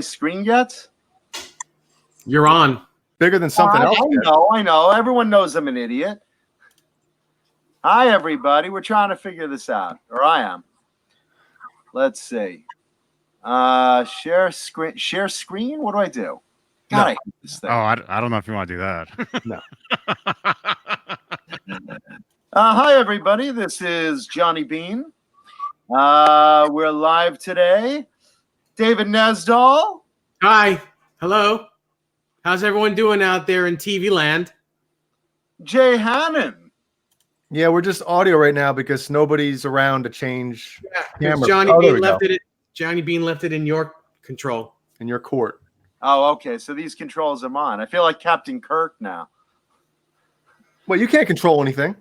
screen yet? You're on. Bigger than something else. I know. Everyone knows I'm an idiot. Hi, everybody. We're trying to figure this out, or I am. Let's see. Share screen. Share screen. What do I do? God, I hate this thing. Oh, I don't know if you want to do that. No. Hi, everybody. This is Johnny Beane. We're live today. David Nesdall. Hi. Hello. How's everyone doing out there in TV land? Jay Hannon. Yeah, we're just audio right now because nobody's around to change camera. Johnny Beane left it in your control. In your court. Oh, okay. So these controls are mine. I feel like Captain Kirk now. Well, you can't control anything.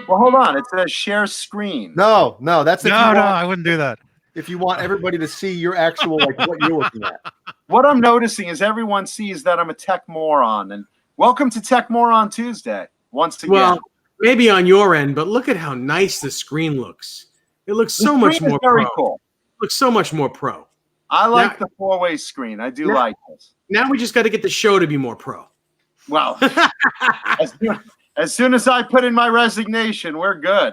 Well, hold on. It says share screen. No, that's no, I wouldn't do that. If you want everybody to see your actual, like, what you're looking at. What I'm noticing is everyone sees that I'm a tech moron. And welcome to Tech Moron Tuesday once again. Well, maybe on your end, but look at how nice the screen looks. It looks so much more very pro. Cool. Looks so much more pro. I like the four-way screen. I do like this. Now we just got to get the show to be more pro. Well, as soon as I put in my resignation, we're good.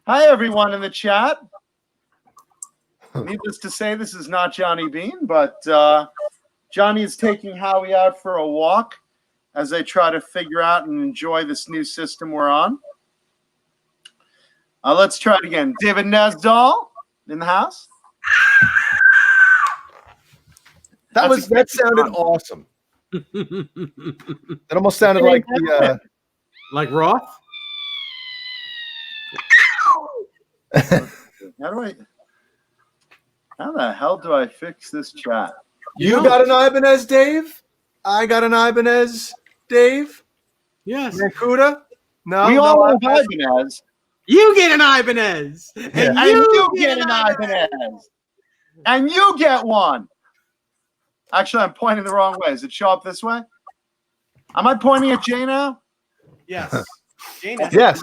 Hi, everyone in the chat. Needless to say, this is not Johnny Beane, but Johnny is taking Howie out for a walk as I try to figure out and enjoy this new system we're on. Let's try it again. David Nesdall in the house. That sounded awesome. That almost sounded like the like Roth. How the hell do I fix this chat? You got an Ibanez, Dave? I got an Ibanez, Dave? Yes. Mancuda? No. We all have Ibanez. You get an Ibanez. And you get an Ibanez. And you get one. Actually, I'm pointing the wrong way. Does it show up this way? Am I pointing at Jay now? Yes. Jaina. Yes.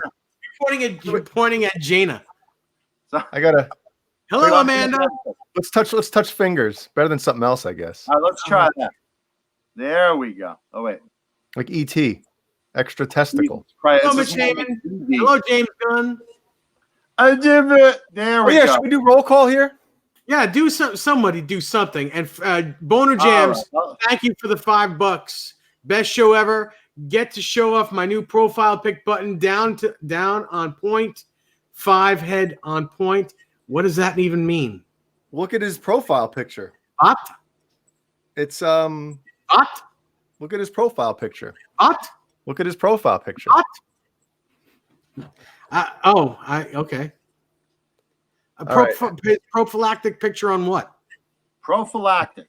You're pointing at Jaina. I gotta. Hello, Amanda. Let's touch fingers. Better than something else, I guess. All right, let's try that. There we go. Oh wait. Like ET. Extra testicle. Hello, Mitch Heyman. Hello, James Gunn. I did it. There we go. Should we do roll call here? Yeah, somebody do something. And Boner Jams, thank you for the $5. Best show ever. Get to show off my new profile pic button down on point. 5 head on point. What does that even mean? Look at his profile picture. What? It's What? Look at his profile picture. What? Look at his profile picture. What? Okay. Prophylactic picture on what? Prophylactic.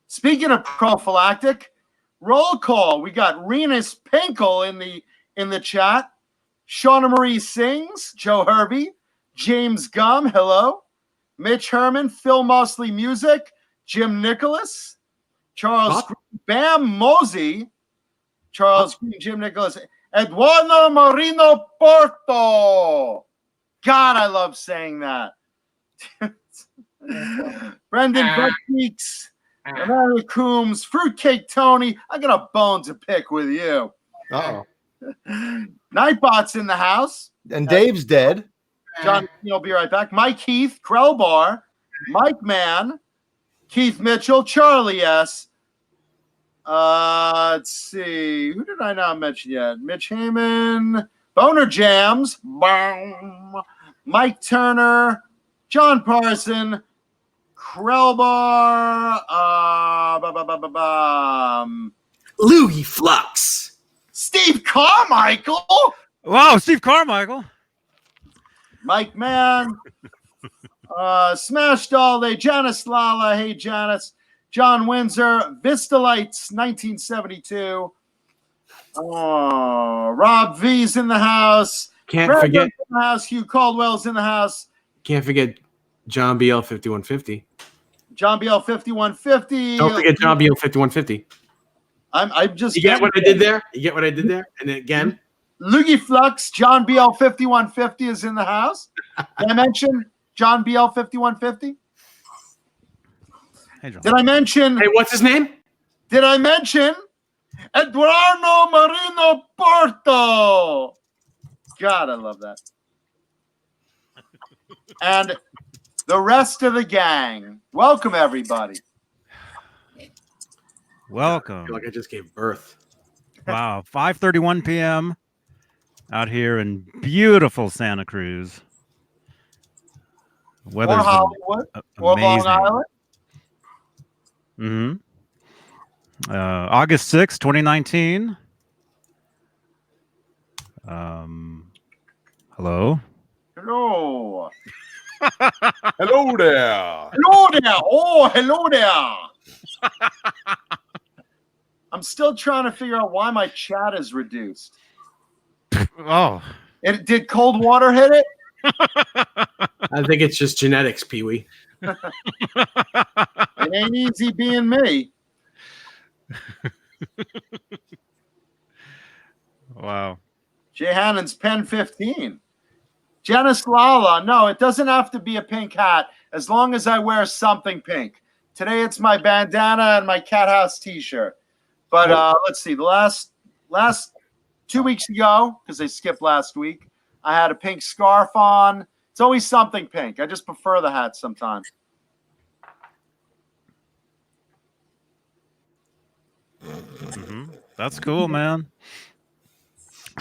Speaking of prophylactic, roll call. We got Renus Pinkel in the chat. Shauna Marie Sings, Joe Herbie, James Gum, hello. Mitch Herman, Phil Mosley Music, Jim Nicholas, Charles Green, Bam Mosey, Charles Green, Jim Nicholas, Eduardo Marino Porto. God, I love saying that. Brendan Buckbeaks, Amanda Coombs, Fruitcake Tony. I got a bone to pick with you. Uh-oh. Nightbot's in the house. And Dave's dead. John, you'll be right back. Mike Heath, Krellbar, Mike Mann, Keith Mitchell, Charlie S. Let's see. Who did I not mention yet? Mitch Heyman, Boner Jams, Mike Turner, John Parson, Krellbar, Loogie Flux, Steve Carmichael. Wow, Steve Carmichael. Mike Mann, Smash Doll Day, Janice Lala, hey Janice, John Windsor, Vista Lights, 1972. Rob V's in the house. Can't forget in the house. Hugh Caldwell's in the house. Can't forget John BL 5150. John BL 5150. Don't forget John BL 5150. I'm just. You get what I did there? You get what I did there? And then again. Loogie Flux, John BL 5150 is in the house. Did I mention John BL 5150? Hey, John. Did I mention? Hey, what's his name? Did I mention Eduardo Marino Porto? God, I love that. And the rest of the gang. Welcome, everybody. I Welcome. feel like I just gave birth. Wow, 5:31 p.m. out here in beautiful Santa Cruz. Or Weather's Hollywood. Or amazing. Long Island. August 6th, 2019. Hello. Hello. Hello there. Hello there. Oh, hello there. I'm still trying to figure out why my chat is reduced. Oh, Did cold water hit it? I think it's just genetics, Pee Wee. It ain't easy being me. wow. Jay Hannon's pen 15. Janice Lala. No, it doesn't have to be a pink hat as long as I wear something pink. Today it's my bandana and my cat house t-shirt. But let's see. The last 2 weeks ago, because I skipped last week, I had a pink scarf on. It's always something pink. I just prefer the hat sometimes. That's cool, man.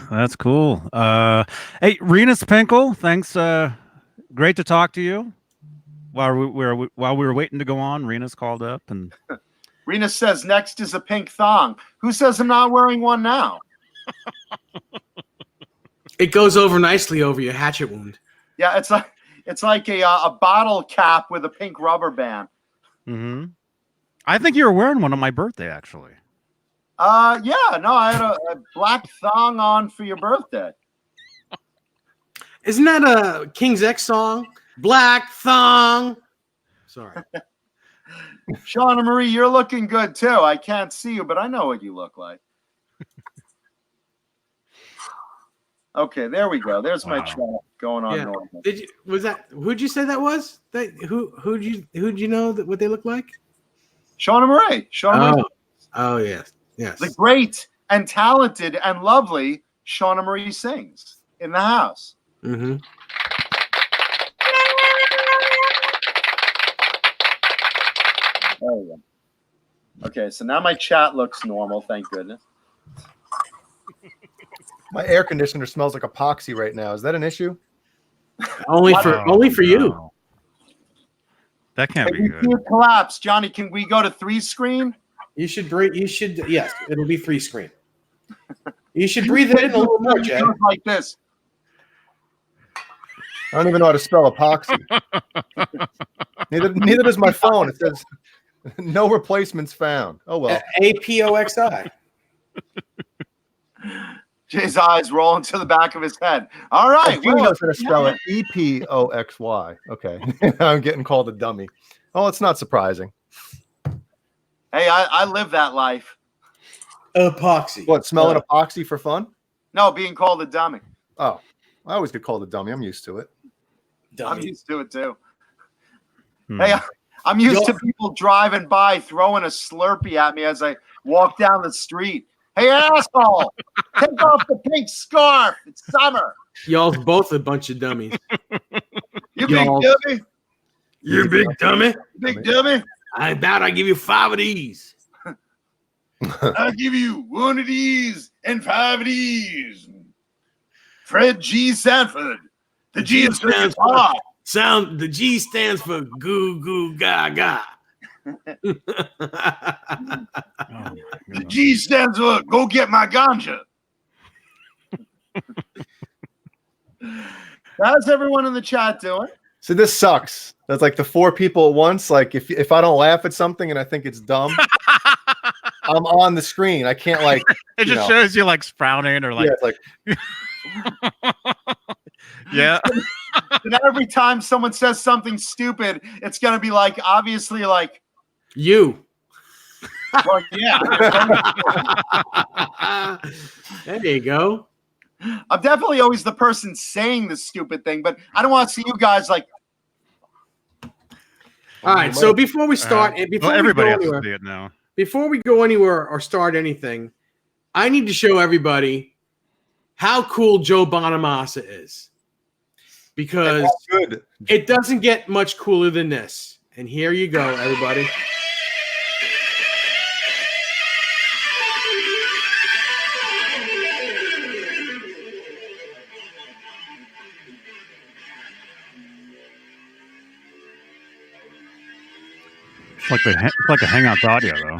That's cool. Hey, Renus Pinkel, thanks. Great to talk to you. While we were waiting to go on, Renus called up and Rena says next is a pink thong. Who says I'm not wearing one now? It goes over nicely over your hatchet wound. Yeah, it's like a bottle cap with a pink rubber band. I think you were wearing one on my birthday, actually. Yeah, no, I had a black thong on for your birthday. Isn't that a King's X song? Black thong. Sorry. Shauna Marie, you're looking good too. I can't see you, but I know what you look like. Okay, there we go. There's my chat going on normal. Who'd you say that was? Who'd you know that what they look like? Shauna Marie. Marie. Oh yes. Yes. The great and talented and lovely Shauna Marie Sings in the house. Mm-hmm. There we go. Okay, so now my chat looks normal, thank goodness. My air conditioner smells like epoxy right now. Is that an issue? Only for you. That can't be good. It collapse, Johnny. Can we go to 3-screen? You should breathe. Yes, it'll be 3-screen. You should breathe it in a little more, Jay. Like this. I don't even know how to spell epoxy. Neither does my phone. It says no replacements found. Oh well. APOXI. Jay's eyes rolling to the back of his head. All right. He knows how to spell it. EPOXY. Okay. I'm getting called a dummy. Oh, it's not surprising. Hey, I live that life. Epoxy. What, smelling epoxy for fun? No, being called a dummy. Oh, I always get called a dummy. I'm used to it. I'm used to it too. Hey, I'm used to people driving by throwing a Slurpee at me as I walk down the street. Hey, asshole, take off the pink scarf. It's summer. Y'all's both a bunch of dummies. You big dummy. You big dummy. Big dummy. I doubt I give you 5 of these. I'll give you 1 of these and 5 of these. Fred G. Sanford. The G stands for the G stands for goo goo gaga. The G stands for go get my ganja. How's everyone in the chat doing? So this sucks. That's like the 4 people at once. Like if I don't laugh at something and I think it's dumb, I'm on the screen. I can't like. It just shows you like frowning or like. Yeah, it's like. Yeah. And every time someone says something stupid, it's gonna be like obviously like you. Well, yeah. There you go. I'm definitely always the person saying the stupid thing, but I don't want to see you guys like. All right. So before we start, everybody has to see it now. Before we go anywhere or start anything, I need to show everybody how cool Joe Bonamassa is, because Good. it doesn't get much cooler than this. And here you go, everybody. It's like a Hangouts audio, though.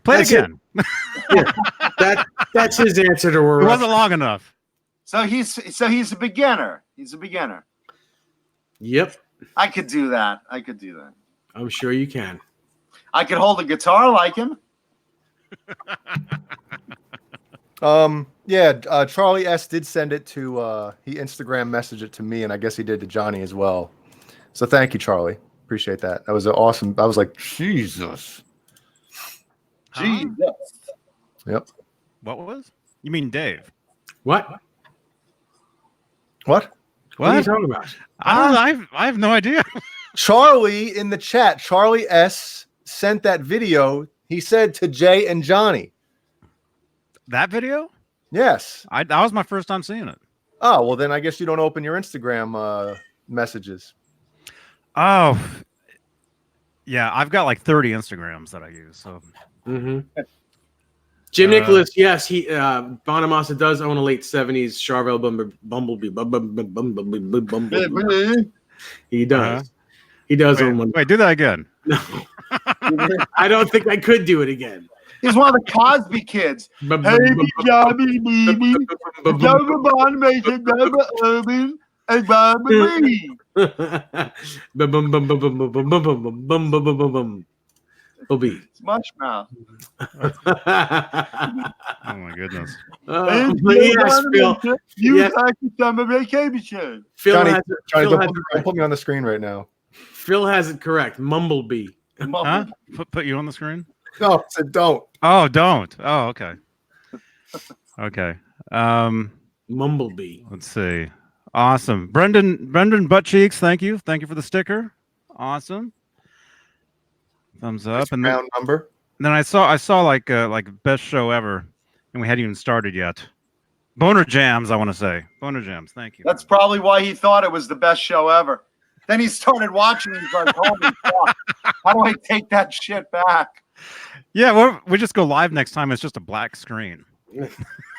Play it again. That's his answer to It her. wasn't long enough. So he's a beginner. He's a beginner. Yep. I could do that. I'm sure you can. I could hold a guitar like him. Yeah, Charlie S did send it to he Instagram messaged it to me, and I guess he did to Johnny as well. So thank you, Charlie. Appreciate that. That was awesome. I was like, Jesus. Jesus. Yep. What was? You mean Dave? What? What? What are you talking about? I have no idea. Charlie in the chat, Charlie S sent that video. He said to Jay and Johnny. That video? Yes. That was my first time seeing it. Oh, well, then I guess you don't open your Instagram messages. Oh, yeah. I've got like 30 Instagrams that I use. So, Jim Nicholas, yes, he Bonamassa does own a late 70s Charvel Bumblebee. He does. He does own one. Wait, do that again. No. I don't think I could do it again. He's one of the Cosby kids. Hey, Johnny, baby. Double make it double urban and Bobby. It's much mouth. Oh my goodness. Yes, Phil. You like the summer vacation. Johnny, don't put me on the screen right now. Phil has it correct. Mumblebee. Huh? Put you on the screen? No, I said don't. Oh, don't. Oh, okay. Okay. Mumblebee. Let's see. Awesome. Brendan Buttcheeks, thank you. Thank you for the sticker. Awesome. Thumbs up. Nice and round number. Then I saw like best show ever, and we hadn't even started yet. Boner Jams, I want to say. Boner Jams, thank you. That's probably why he thought it was the best show ever. Then he started watching. He's like, "Holy fuck! How do I take that shit back?" Yeah, we just go live next time. It's just a black screen.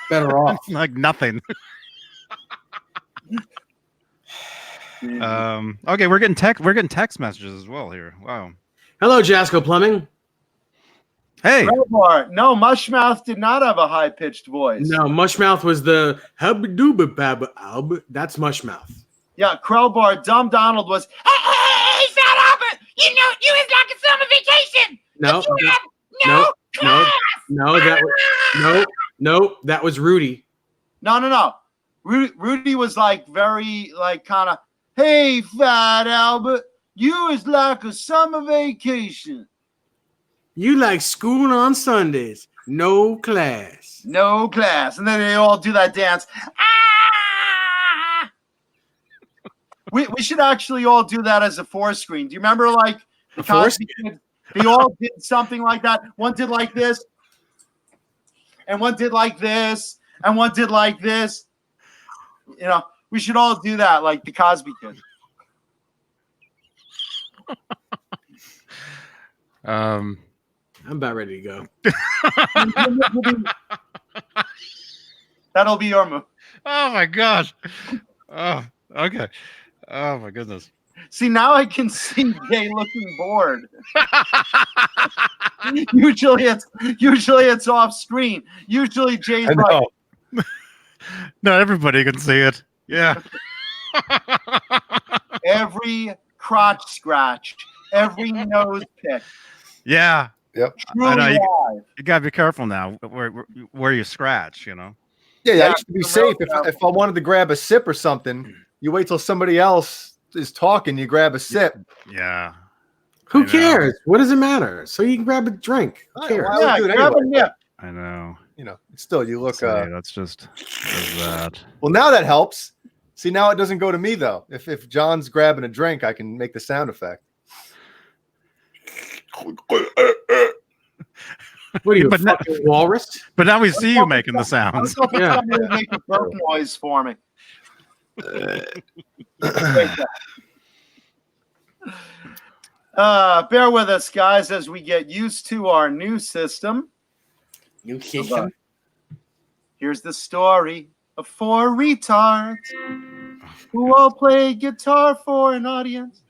Better off. Like nothing. Okay, we're getting text messages as well here. Wow. Hello, Jasco Plumbing. Hey. No, Mushmouth did not have a high-pitched voice. No, Mushmouth was the hub-dooba-bab-alb. That's Mushmouth. Yeah, Crowbar, Dumb Donald was, hey, Fat Albert, you was like a summer vacation. No, that was Rudy. No. Rudy was like very, like, kind of, hey, Fat Albert, you is like a summer vacation. You like school on Sundays. No class. No class. And then they all do that dance. Ah! We should actually all do that as a four screen. Do you remember, like, the Cosby Kids? They all did something like that. One did like this, and one did like this, and one did like this. You know, we should all do that, like the Cosby Kids. I'm about ready to go. That'll be your move. Oh my gosh. Oh, okay. Oh my goodness. See, now I can see Jay looking bored. usually it's off screen. Usually Jay's I like, know. No, everybody can see it. Yeah. every crotch scratch, every nose pick. Yeah. Yep. I know, Truly live. you gotta be careful now where you scratch, Yeah, Yeah, I used to be for real safe. If I wanted to grab a sip or something, you wait till somebody else is talking, you grab a sip. Yeah. Who I know. cares? What does it matter? So you can grab a drink. Who cares? I would do it grab anyway, a nip. I know. You know, still you look. See, that's just that. Well, now that helps. See, now it doesn't go to me though. If John's grabbing a drink, I can make the sound effect. What are you, a But no- fucking walrus? But now we see you making the I sounds. was hoping Yeah. somebody would make a throat noise for me. Bear with us, guys, as we get used to our new system. New Here's the story of 4 retards who all play guitar for an audience.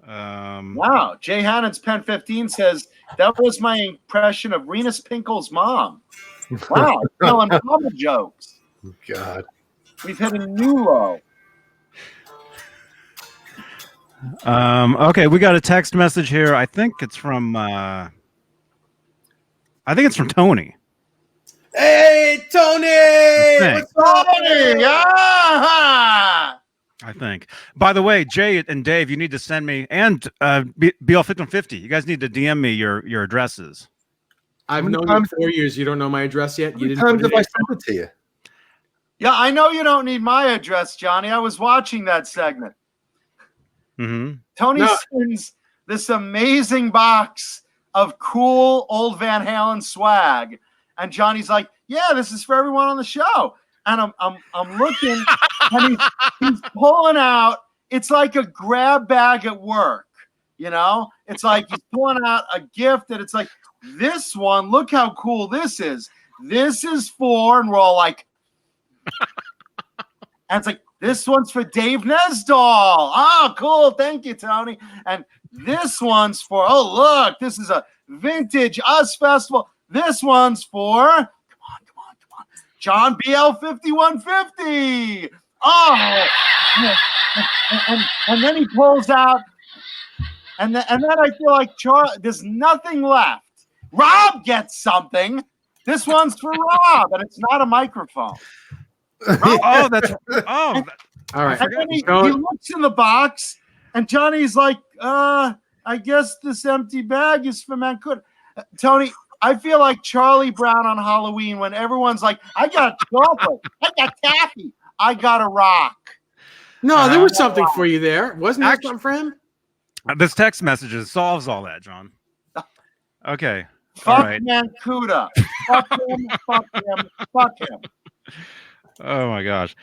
Wow. Jay Hannon's Pen 15 says, that was my impression of Renus Pinkle's mom. Wow. Telling mama jokes. God. We've hit a new low. Okay, we got a text message here. I think it's from Tony. Hey, Tony! What's up? Tony! Ah! I think. By the way, Jay and Dave, you need to send me, and BL1550. You guys need to DM me your addresses. I've How many known times- you 4 years. You don't know my address yet? How You many didn't times put have I it in. sent it to you? Yeah, I know you don't need my address, Johnny. I was watching that segment. Mm-hmm. Tony No. sends this amazing box of cool old Van Halen swag, and Johnny's like, "Yeah, this is for everyone on the show." And I'm looking, and he's pulling out. It's like a grab bag at work, you know. It's like he's pulling out a gift, and it's like, this one. Look how cool this is. This is for, and we're all like, and it's like, this one's for Dave Nesdall. Oh, cool. Thank you, Tony. And this one's for, oh, look, this is a vintage Us Festival. This one's for, come on, John BL5150. Oh, and then he pulls out, and then I feel like there's nothing left. Rob gets something. This one's for Rob, and it's not a microphone. Oh, that's All right. And then he Don't- looks in the box, and Johnny's like, I guess this empty bag is for Mancuda. Tony, I feel like Charlie Brown on Halloween when everyone's like, I got chocolate, I got taffy, I got a rock. No, there was something for you there. Wasn't there something for him? this text messages solves all that, John. Okay. Fuck All right. Mancuda. Fuck him, fuck him, fuck him. Oh my gosh.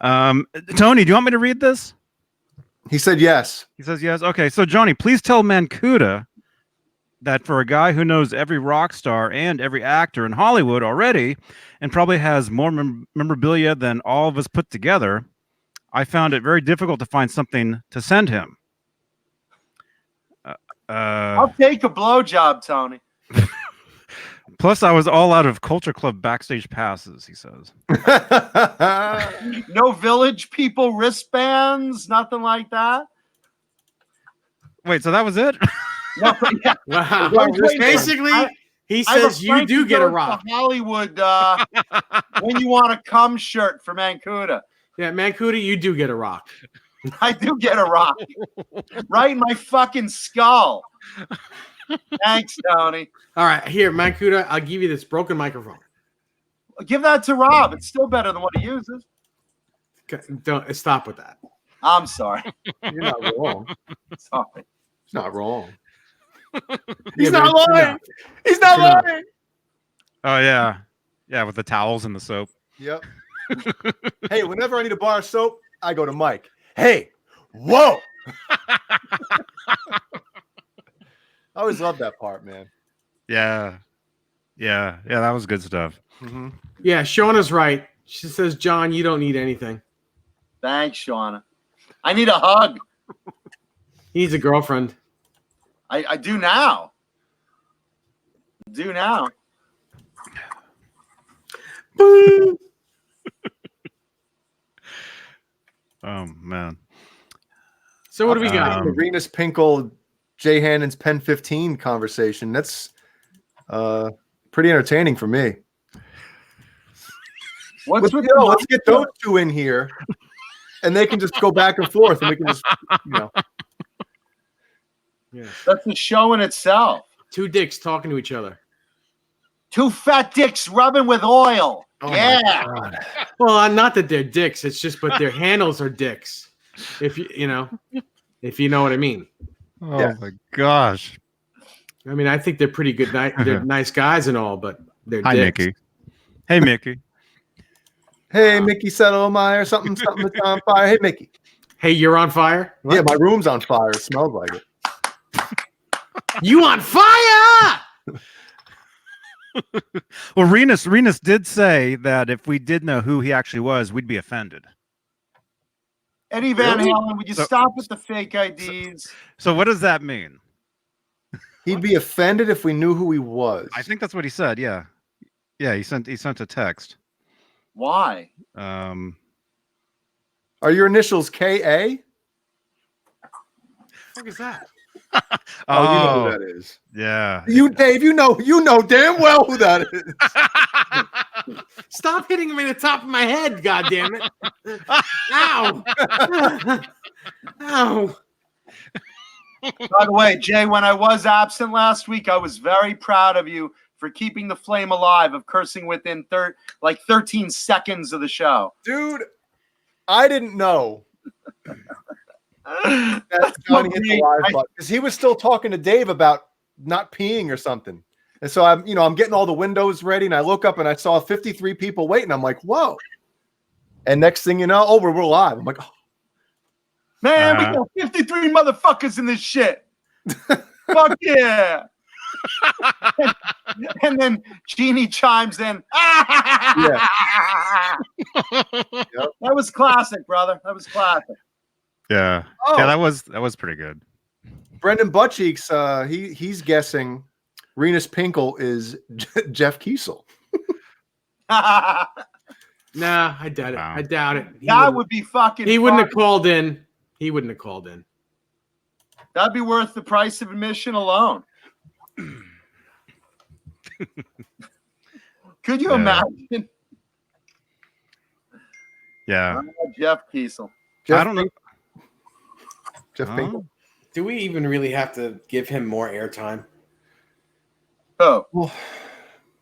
Tony, do you want me to read this? He said yes. He says yes. Okay, so Johnny, please tell Mancuda that for a guy who knows every rock star and every actor in Hollywood already, and probably has more memorabilia than all of us put together, I found it very difficult to find something to send him. I'll take a blowjob, Tony. Plus, I was all out of Culture Club backstage passes, he says. No Village People wristbands, nothing like that. Wait, so that was it? No, yeah. Wow. Wait, Basically, he I have a says you do get a Frankie rock. Goes to Hollywood when you want a cum shirt for Mancuda. Yeah, Mancuda, you do get a rock. I do get a rock right in my fucking skull. Thanks, Tony. All right, here, Mancuda, I'll give you this broken microphone. Give that to Rob. It's still better than what he uses. Okay, don't stop with that. I'm sorry. You're not wrong. Sorry. It's not wrong. He's not lying. He's not lying. Oh, yeah. Yeah, with the towels and the soap. Yep. Hey, whenever I need to borrow soap, I go to Mike. Hey, whoa. I always love that part, man. Yeah. Yeah. Yeah, that was good stuff. Yeah, Shauna's right. She says, John, you don't need anything. Thanks, Shauna. I need a hug. He needs a girlfriend. I do now. Do now. Boom. Oh man. So what do we got? The Renus Pinkle, Jay Hannon's Pen 15 conversation. That's pretty entertaining for me. What's with let's get those two in here, and they can just go back and forth, and we can just, Yes. That's a show in itself. Two dicks talking to each other. Two fat dicks rubbing with oil. Oh yeah. Well, not that they're dicks. It's just, but their handles are dicks. If you know what I mean. Oh my gosh. I mean, I think they're pretty good. They're nice guys and all, but they're Hi, dicks. Mickey. Hey, Mickey. Hey, Mickey Settlemeyer, something that's on fire. Hey, Mickey. Hey, you're on fire? What? Yeah, my room's on fire. It smells like it. You on fire? Well, Renus did say that if we did know who he actually was, we'd be offended. Eddie Van Really? Halen, would you stop with the fake IDs? So what does that mean? He'd be offended if we knew who he was. I think that's what he said. Yeah. Yeah, he sent a text. Why? Are your initials KA? What is that? Oh, you know who that is. Yeah. You, Dave, you know damn well who that is. Stop hitting me in the top of my head, goddammit. Ow. Ow. By the way, Jay, when I was absent last week, I was very proud of you for keeping the flame alive of cursing within 13 seconds of the show. Dude, I didn't know. That's Johnny hit the live button because he was still talking to Dave about not peeing or something. And so I'm getting all the windows ready, and I look up and I saw 53 people waiting. I'm like, whoa. And next thing you know, we're live. I'm like, oh. Man, we got 53 motherfuckers in this shit. Fuck yeah. and then Jeannie chimes in. Yeah. Yep. That was classic, brother. That was classic. Yeah. Oh. Yeah, that was pretty good. Brendan Buttcheeks, he's guessing Renus Pinkle is Jeff Kiesel. Nah, I doubt it. Wow. I doubt it. That would be fucking He wouldn't have fun. called in. He wouldn't have called in. That'd be worth the price of admission alone. Could you imagine? Yeah. Jeff Kiesel. I don't know. Jeff Pinkle. Do we even really have to give him more airtime? Oh. Well,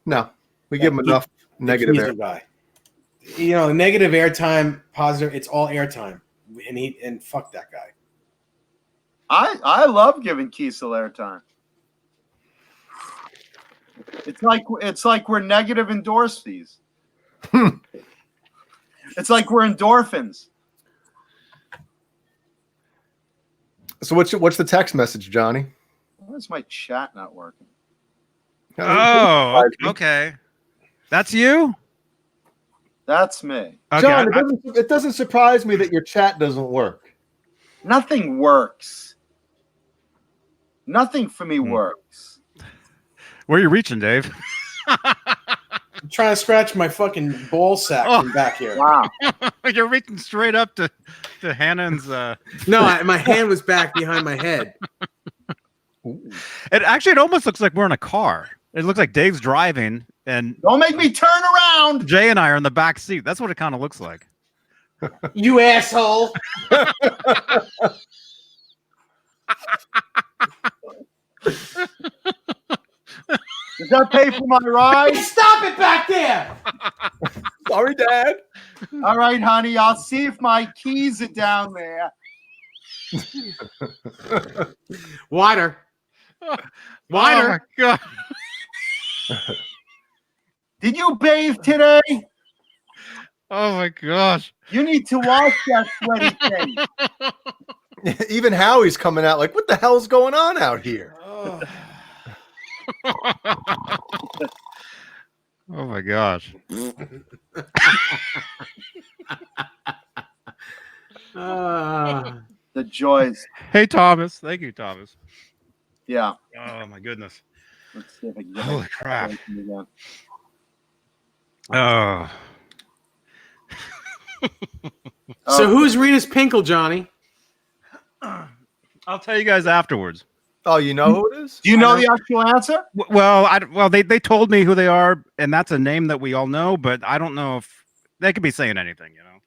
no. We give him enough negative He's air. a guy. You know, negative airtime, positive, it's all airtime. And fuck that guy. I love giving Kiesel airtime. It's like we're negative endorsees. It's like we're endorphins. So what's the text message, Johnny? Where's my chat not working? Oh, okay. That's you? That's me. Okay. John, it doesn't surprise me that your chat doesn't work. Nothing works. Nothing for me works. Where are you reaching, Dave? I'm trying to scratch my fucking ball sack from back here. Wow. You're reaching straight up to Hannon's. No, my hand was back behind my head. It almost looks like we're in a car. It looks like Dave's driving and Don't make me turn around. Jay and I are in the back seat. That's what it kind of looks like. You asshole. Does that pay for my ride? Stop it back there. Sorry, Dad. All right, honey. I'll see if my keys are down there. Wider. Oh Wider. my God. Did you bathe today? Oh my gosh. You need to wash that sweaty thing. Even Howie's coming out like, what the hell's going on out here? Oh. Oh my gosh. The joys. Hey, Thomas. Thank you, Thomas. Yeah. Oh, my goodness. Let's see if I can get Holy it crap. again. Oh. So who's Renus Pinkle, Johnny? I'll tell you guys afterwards. Oh, you know who it is? Do you know the actual answer? Well, they told me who they are, and that's a name that we all know, but I don't know if they could be saying anything, you know.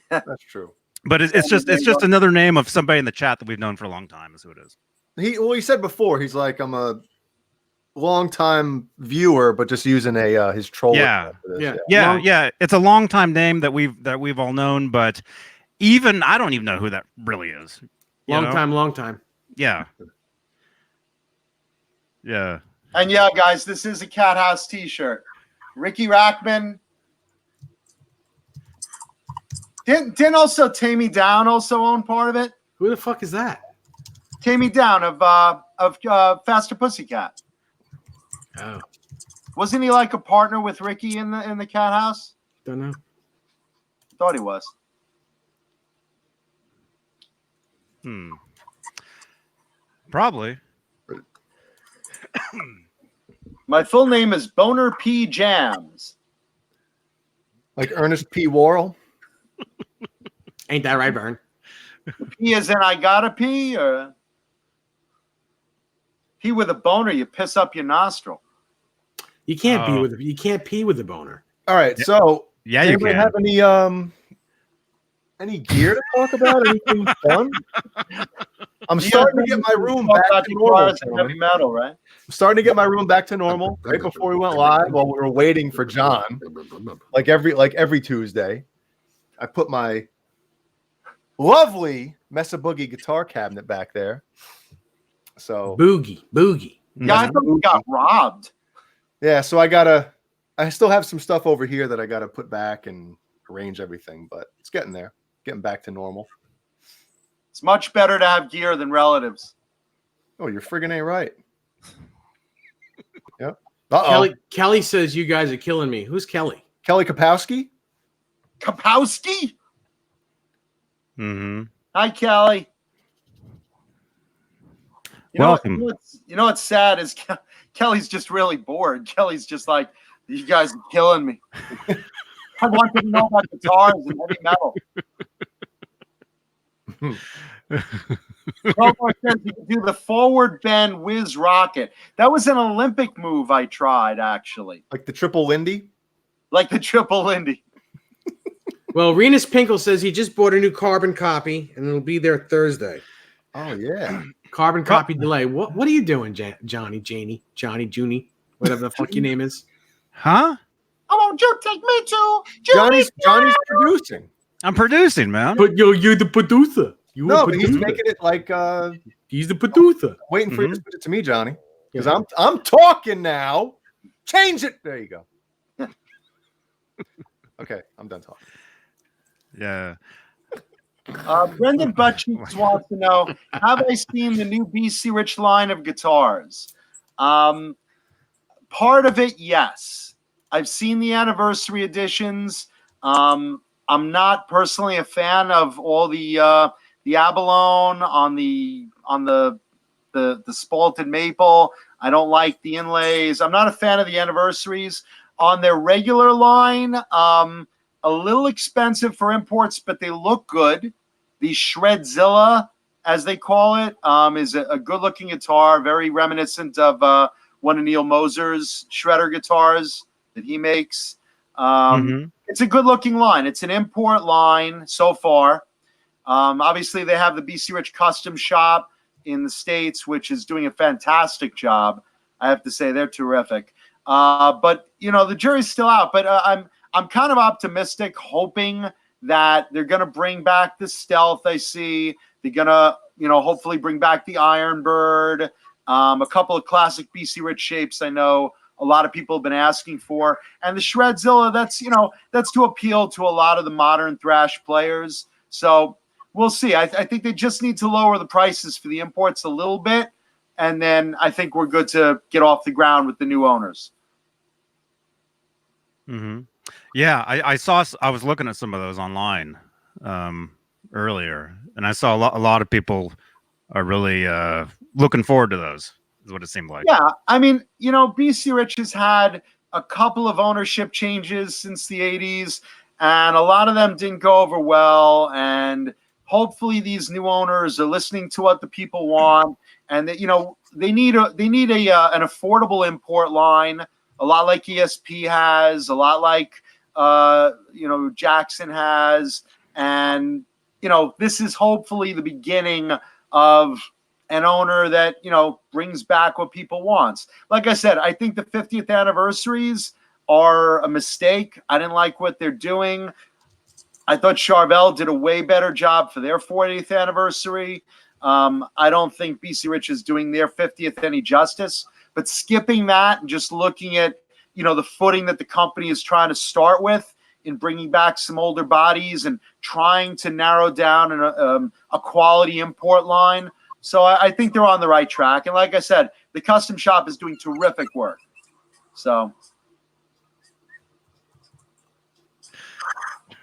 That's true. But it's just another name of somebody in the chat that we've known for a long time. Is who it is. He said before, he's like, I'm a long time viewer, but just using a his troll. Yeah. Yeah. Yeah. It's a long time name that we've all known, but even I don't even know who that really is. Long time. Yeah. Yeah. And yeah, guys, this is a Cat House t-shirt. Ricky Rackman. Didn't also Tammy Down also own part of it? Who the fuck is that? Tammy Down of Faster Pussycat. Oh, Wasn't he like a partner with Ricky in the Cat House? don't know. Thought he was. Probably. My full name is Boner P. Jams. Like Ernest P. Worrell. Ain't that right, Vern? P as in I gotta pee, or pee with a boner, you piss up your nostril. You can't pee with a boner. All right, so Yeah, does you anybody can. have any gear to talk about? Anything fun? I'm starting to get my room back to normal. Heavy metal, right? I'm starting to get my room back to normal. Right before we went live, while we were waiting for John, like every Tuesday, I put my lovely Mesa Boogie guitar cabinet back there. So Boogie. Yeah, I thought we got robbed. yeah, so I still have some stuff over here that I gotta put back and arrange everything, but it's getting there, getting back to normal. It's much better to have gear than relatives. Oh, you're friggin' ain't right. Yep. Kelly says you guys are killing me. Who's Kelly? Kelly Kapowski? Kapowski? Mm-hmm. Hi, Kelly. Welcome. You know what's sad is Kelly's just really bored. Kelly's just like, you guys are killing me. I want to know about guitars and heavy metal. Crowbar says you can do the forward bend whiz rocket. That was an Olympic move I tried, actually. Like the triple Lindy? Like the triple Lindy. Well, Renus Pinkle says he just bought a new carbon copy and it'll be there Thursday. Oh yeah. Carbon copy delay. What are you doing, Johnny, Junie, whatever the fuck your name is? Huh? Oh, won't you take me to Johnny's producing. I'm producing, man. But you're the producer. But he's making it like he's the producer. Waiting for you to put it to me, Johnny. Because I'm talking now. Change it. There you go. Okay, I'm done talking. Yeah. Brendan Butcheeks wants to know, have I seen the new BC Rich line of guitars? Part of it, yes. I've seen the anniversary editions. I'm not personally a fan of all the abalone on the spalted maple. I don't like the inlays. I'm not a fan of the anniversaries. On their regular line, a little expensive for imports, but they look good. The Shredzilla, as they call it, is a good-looking guitar, very reminiscent of one of Neil Moser's shredder guitars that he makes. It's a good-looking line. It's an import line so far. Obviously, they have the BC Rich Custom Shop in the States, which is doing a fantastic job. I have to say, they're terrific. But, the jury's still out. But I'm kind of optimistic, hoping that they're going to bring back the Stealth I see. They're going to, hopefully bring back the Ironbird, a couple of classic BC Rich shapes I know a lot of people have been asking for. And the Shredzilla, that's to appeal to a lot of the modern thrash players. So we'll see. I think they just need to lower the prices for the imports a little bit. And then I think we're good to get off the ground with the new owners. Yeah, I was looking at some of those online earlier, and I saw a lot of people are really looking forward to those. Is what it seemed like. Yeah, I mean, BC Rich has had a couple of ownership changes since the 80s, and a lot of them didn't go over well. And hopefully, these new owners are listening to what the people want, and that they need an affordable import line, a lot like ESP has, a lot like Jackson has, and this is hopefully the beginning of an owner that brings back what people want. Like I said, I think the 50th anniversaries are a mistake. I didn't like what they're doing. I thought Charvel did a way better job for their 40th anniversary. I don't think BC Rich is doing their 50th any justice. But skipping that and just looking at the footing that the company is trying to start with in bringing back some older bodies and trying to narrow down a quality import line. So I think they're on the right track. And like I said, the custom shop is doing terrific work. So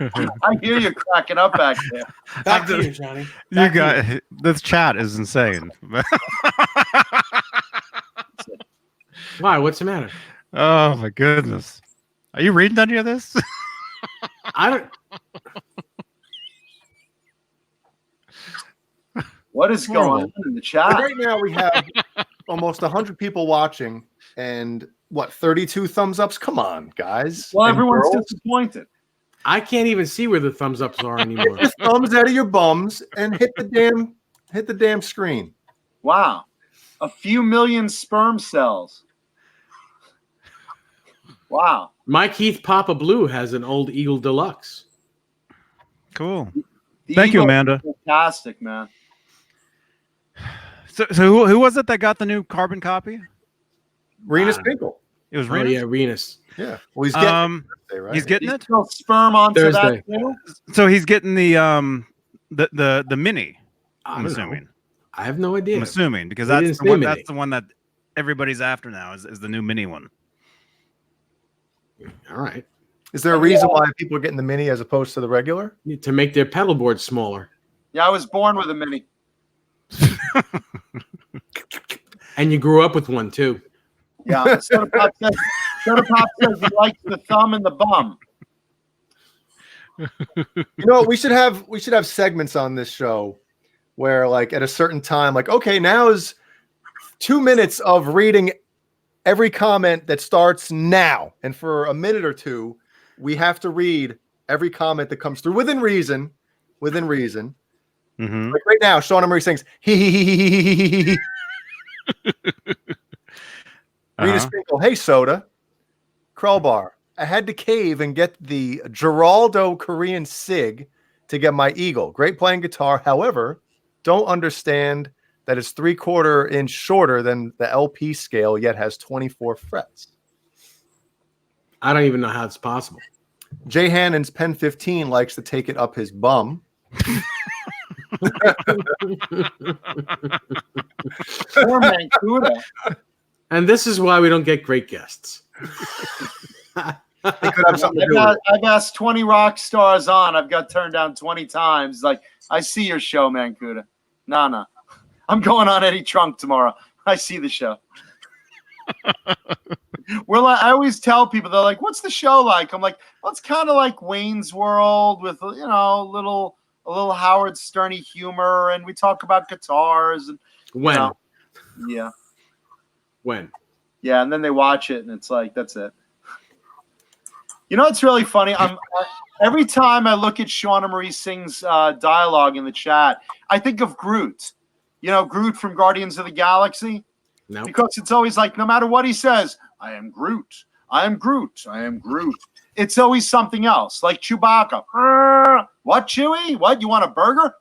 I hear you cracking up back there. Back to you, Johnny. This chat is insane. Why? What's the matter? Oh my goodness. Are you reading any of this? I don't. What is going on in the chat? Right now we have almost 100 people watching and 32 thumbs ups? Come on, guys. Well, and everyone's girls. disappointed. I can't even see where the thumbs ups are anymore. Get your thumbs out of your bums and hit the damn screen. Wow. A few million sperm cells. Wow. Mike Heath Papa Blue has an old Eagle Deluxe. Cool. The Thank you, Eagles Amanda. are fantastic, man. So who was it that got the new carbon copy? Renus Pinkle. It was Oh Renus? yeah, Renus. Yeah. Well, he's getting Thursday, right? He's getting You it. still sperm onto Thursday. that too? So he's getting the mini. I I'm don't assuming. know. I have no idea. I'm assuming because They that's didn't the one. say mini. That's the one that everybody's after now. Is the new mini one? All right. Is there a reason why people are getting the mini as opposed to the regular? To make their pedal board smaller. Yeah, I was born with a mini. And you grew up with one too. Yeah. Soda Pop says he likes the thumb and the bum. We should have segments on this show where, like, at a certain time, like, okay, now is 2 minutes of reading every comment that starts now, and for a minute or two, we have to read every comment that comes through within reason. Mm-hmm. Like right now, Shauna Marie sings hee. Rita Sprinkle, hey Soda. Crowbar, I had to cave and get the Geraldo Korean Sig to get my Eagle. Great playing guitar. However, don't understand that it's 3/4 inch shorter than the LP scale, yet has 24 frets. I don't even know how it's possible. Jay Hannon's Pen 15 likes to take it up his bum. Poor Mancuda. And this is why we don't get great guests. They could have something to do with it. I've asked 20 rock stars on. I've got turned down 20 times. Like, I see your show, Mancuda. No. I'm going on Eddie Trunk tomorrow. I see the show. I always tell people, they're like, what's the show like? I'm like, well, it's kind of like Wayne's World with, a little Howard Sterny humor, and we talk about guitars. And When? Yeah. When? Yeah, and then they watch it, and it's like, that's it. It's really funny. Every time I look at Shauna Marie Singh's dialogue in the chat, I think of Groot. Groot from Guardians of the Galaxy? No. Because it's always like, no matter what he says, I am Groot. I am Groot. I am Groot. It's always something else, like Chewbacca. What, Chewie? What, you want a burger?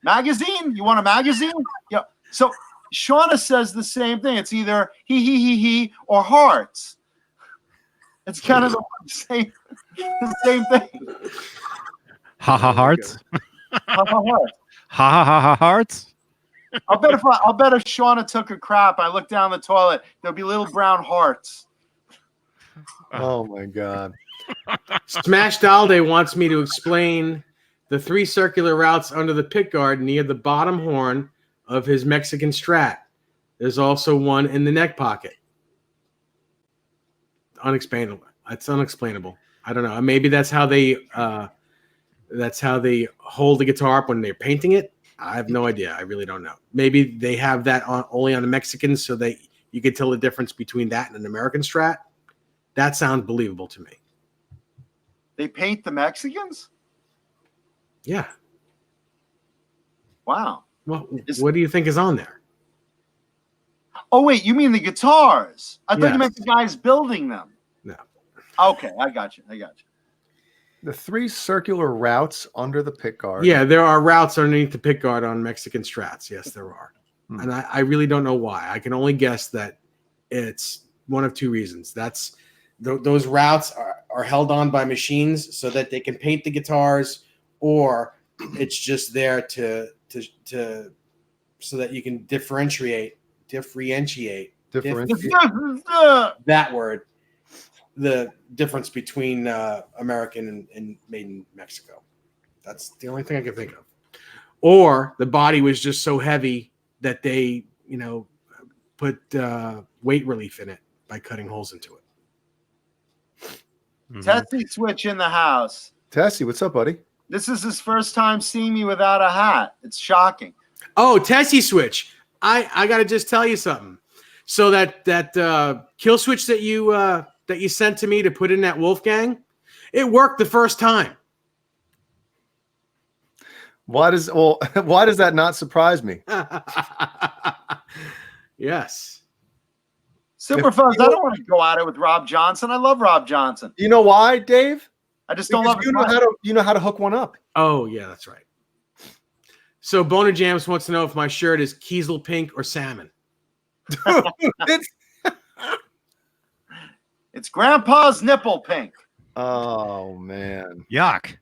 Magazine? You want a magazine? Yeah. So Shauna says the same thing. It's either he, or hearts. It's kind of the same thing. Ha ha hearts. Ha ha hearts. Ha ha ha hearts. I'll bet if Shauna took a crap, I look down the toilet, there'll be little brown hearts. Oh my God. Smash Dalday wants me to explain the 3 circular routes under the pickguard near the bottom horn of his Mexican Strat. There's also one in the neck pocket. Unexplainable. It's unexplainable. I don't know. Maybe that's how they hold the guitar up when they're painting it. I have no idea. I really don't know. Maybe they have that only on the Mexicans so that you can tell the difference between that and an American Strat. That sounds believable to me. They paint the Mexicans? Yeah. Wow. Well, what do you think is on there? Oh, wait, you mean the guitars? I thought Yes. you meant the guys building them. No. Okay, I got you. The 3 circular routes under the pickguard. Yeah, there are routes underneath the pickguard on Mexican Strats. Yes, there are. And I really don't know why. I can only guess that it's one of 2 reasons. That's those routes are held on by machines so that they can paint the guitars, or it's just there to so that you can differentiate that word, the difference between American and made in Mexico. That's the only thing I can think of. Or the body was just so heavy that they, put weight relief in it by cutting holes into it. Tessie Switch in the house. Tessie, what's up, buddy? This is his first time seeing me without a hat. It's shocking. Oh, Tessie Switch. I got to just tell you something. So that kill switch that you sent to me to put in that Wolfgang, it worked the first time. Why does that not surprise me? Yes. Superfuzz, I don't want to go at it with Rob Johnson. I love Rob Johnson. You know why, Dave? I just don't love you know how to hook one up. Oh, yeah, that's right. So Boner Jams wants to know if my shirt is Kiesel pink or salmon. It's Grandpa's nipple pink. Oh, man. Yuck.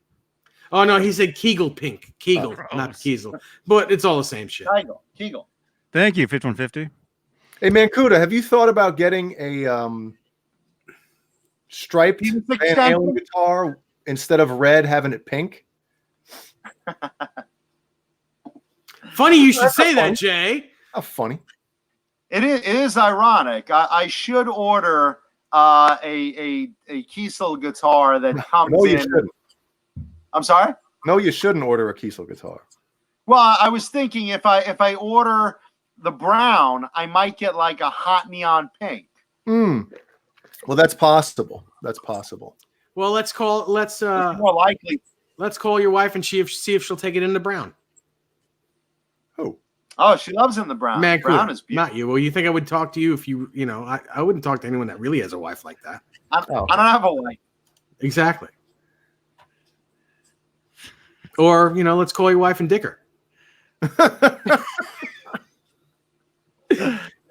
Oh, no, he said Kegel pink. Kegel, not Kiesel. But it's all the same shit. Kegel. Thank you, 5150. Hey, Mancuda, have you thought about getting a striped Van Halen guitar instead of red, having it pink? Funny you should say that, Jay. How funny. It is ironic. I should order a Kiesel guitar that comes No, you in. shouldn't. I'm sorry? No, you shouldn't order a Kiesel guitar. Well, I was thinking if I order the brown, I might get like a hot neon pink. Well, that's possible. That's possible. Well, let's more likely. Let's call your wife and see if she'll take it in the brown. Who? Oh, she loves in the brown. Man, brown is beautiful. not you. Well, you think I would talk to you if I wouldn't talk to anyone that really has a wife like that. I don't have a wife. Exactly. Or, let's call your wife and dick her.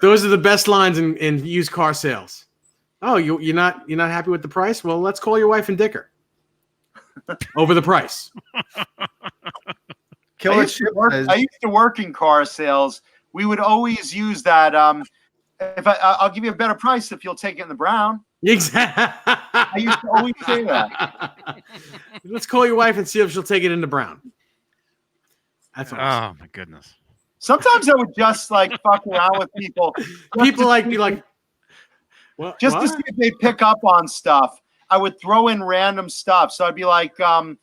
Those are the best lines in used car sales. Oh, you're not happy with the price? Well, let's call your wife and dick her. Over the price. Killer I used to work in car sales. We would always use that. If I'll give you a better price if you'll take it in the brown. Exactly. I used to always say that. Let's call your wife and see if she'll take it in the brown. That's awesome. Oh my goodness. Sometimes I would just fuck around with people. People be like, what? To see if they pick up on stuff. I would throw in random stuff. So I'd be like, I'd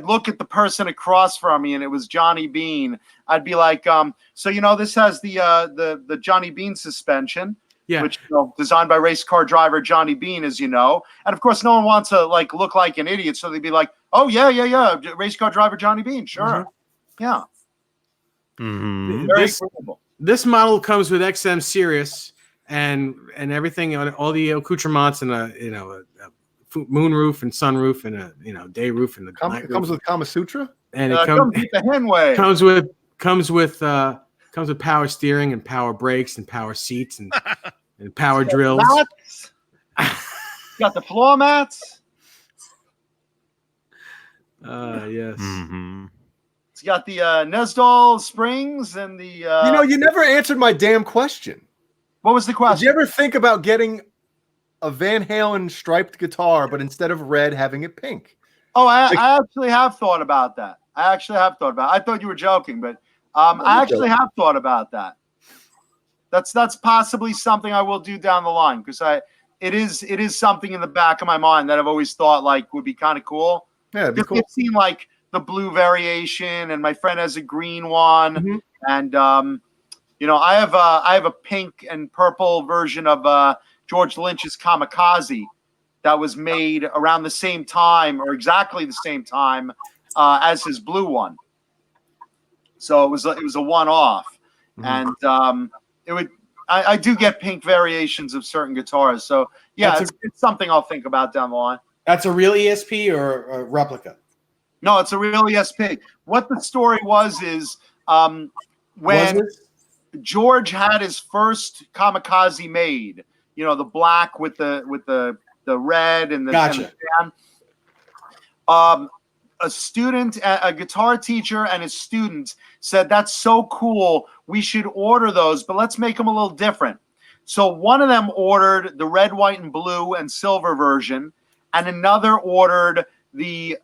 look at the person across from me and it was Johnny Beane. I'd be like, this has the Johnny Beane suspension, which designed by race car driver Johnny Beane, as you know. And of course, no one wants to look like an idiot, so they'd be like, oh yeah, race car driver Johnny Beane, sure, yeah. Mm-hmm. Very cool. This model comes with XM Sirius and everything, all the accoutrements, and a moon roof and sun roof and a day roof and the it comes with Kama Sutra, and it comes with the Henway. Comes with power steering and power brakes and power seats and power drills. Got the floor mats. Yes. Mm-hmm. It's got the Nesdal springs and the. you never answered my damn question. What was the question? Did you ever think about getting a Van Halen striped guitar, but instead of red, having it pink? Oh, I actually have thought about that. I thought you were joking, but I actually have thought about that. That's possibly something I will do down the line because it is something in the back of my mind that I've always thought like would be kind of cool. Yeah, it'd be cool. I've seen like the blue variation, and my friend has a green one, Mm-hmm. and I have a pink and purple version of George Lynch's Kamikaze that was made around the same time or exactly the same time as his blue one. So it was a one-off, and I do get pink variations of certain guitars. So yeah, it's something I'll think about down the line. That's a real ESP or a replica? No, it's a real ESP. What the story is when George had his first Kamikaze made, the black with the red and the, gotcha. And the a guitar teacher and his student said, that's so cool. We should order those, but let's make them a little different. So one of them ordered the red, white, and blue and silver version, and another ordered the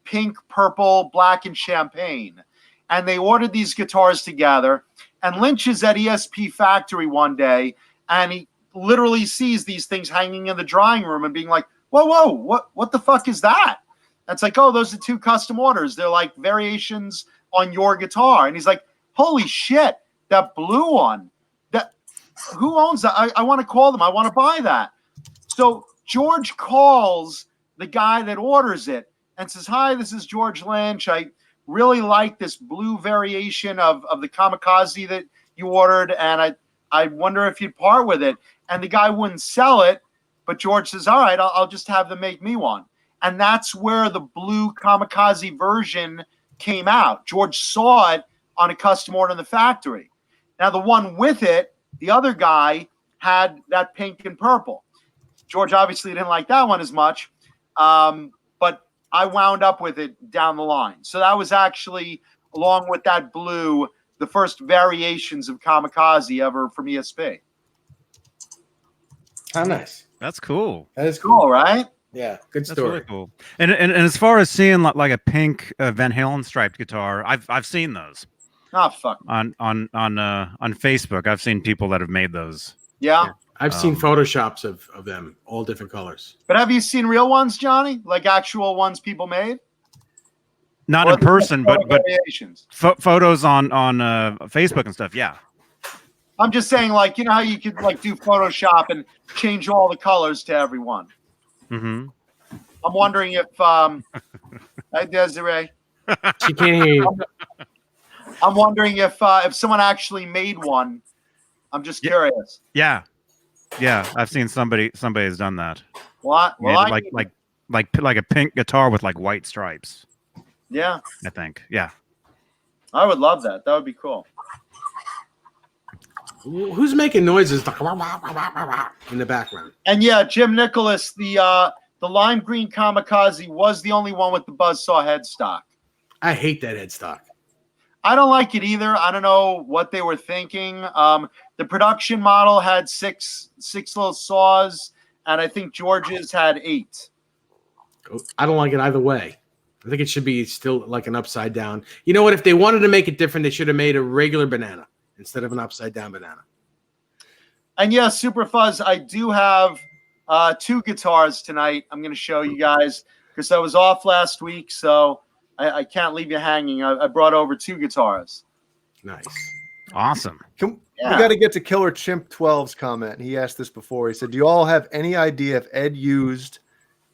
pink, purple, black, and champagne. And they ordered these guitars together. And Lynch is at ESP Factory one day, and he literally sees these things hanging in the drawing room and being like, whoa, what the fuck is that? And it's like, oh, those are 2 custom orders. They're like variations on your guitar. And he's like, holy shit, that blue one. Who owns that? I want to call them. I want to buy that. So George calls the guy that orders it and says, hi, this is George Lynch. I really like this blue variation of the Kamikaze that you ordered, and I wonder if you'd part with it. And the guy wouldn't sell it, but George says, all right, I'll just have them make me one. And that's where the blue Kamikaze version came out. George saw it on a custom order in the factory. Now, the one with it, the other guy had that pink and purple. George obviously didn't like that one as much, but I wound up with it down the line. So that was actually, along with that blue, the first variations of Kamikaze ever from ESP. How nice. That's cool. That is Cool, right? Yeah, good That's story. really cool. And as far as seeing like a pink Van Halen striped guitar, I've seen those. Oh, fuck. On Facebook. I've seen people that have made those. Yeah. I've seen photoshops of them, all different colors. But have you seen real ones, Johnny? Like actual ones people made? Not Or in person, but variations? photos on Facebook and stuff. Yeah. I'm just saying, like, how you could like do Photoshop and change all the colors to everyone. Mm-hmm. I'm wondering if hi Desiree. She can't hear you. I'm wondering if someone actually made one. I'm just curious. Yeah. I've seen somebody has done that. What? Well, like a pink guitar with like white stripes. Yeah, I think. Yeah. I would love that. That would be cool. Who's making noises in the background? And yeah, Jim Nicholas, the lime green Kamikaze was the only one with the buzzsaw headstock. I hate that headstock. I don't like it either. I don't know what they were thinking. The production model had six little saws, and I think George's had 8. I don't like it either way. I think it should be still like an upside down. You know what? If they wanted to make it different, they should have made a regular banana instead of an upside down banana. And yeah, Super Fuzz, I do have 2 guitars tonight. I'm going to show you guys because I was off last week, so I can't leave you hanging. I brought over 2 guitars. Nice. Awesome. We got to get to Killer Chimp 12's comment. He asked this before. He said, do you all have any idea if Ed used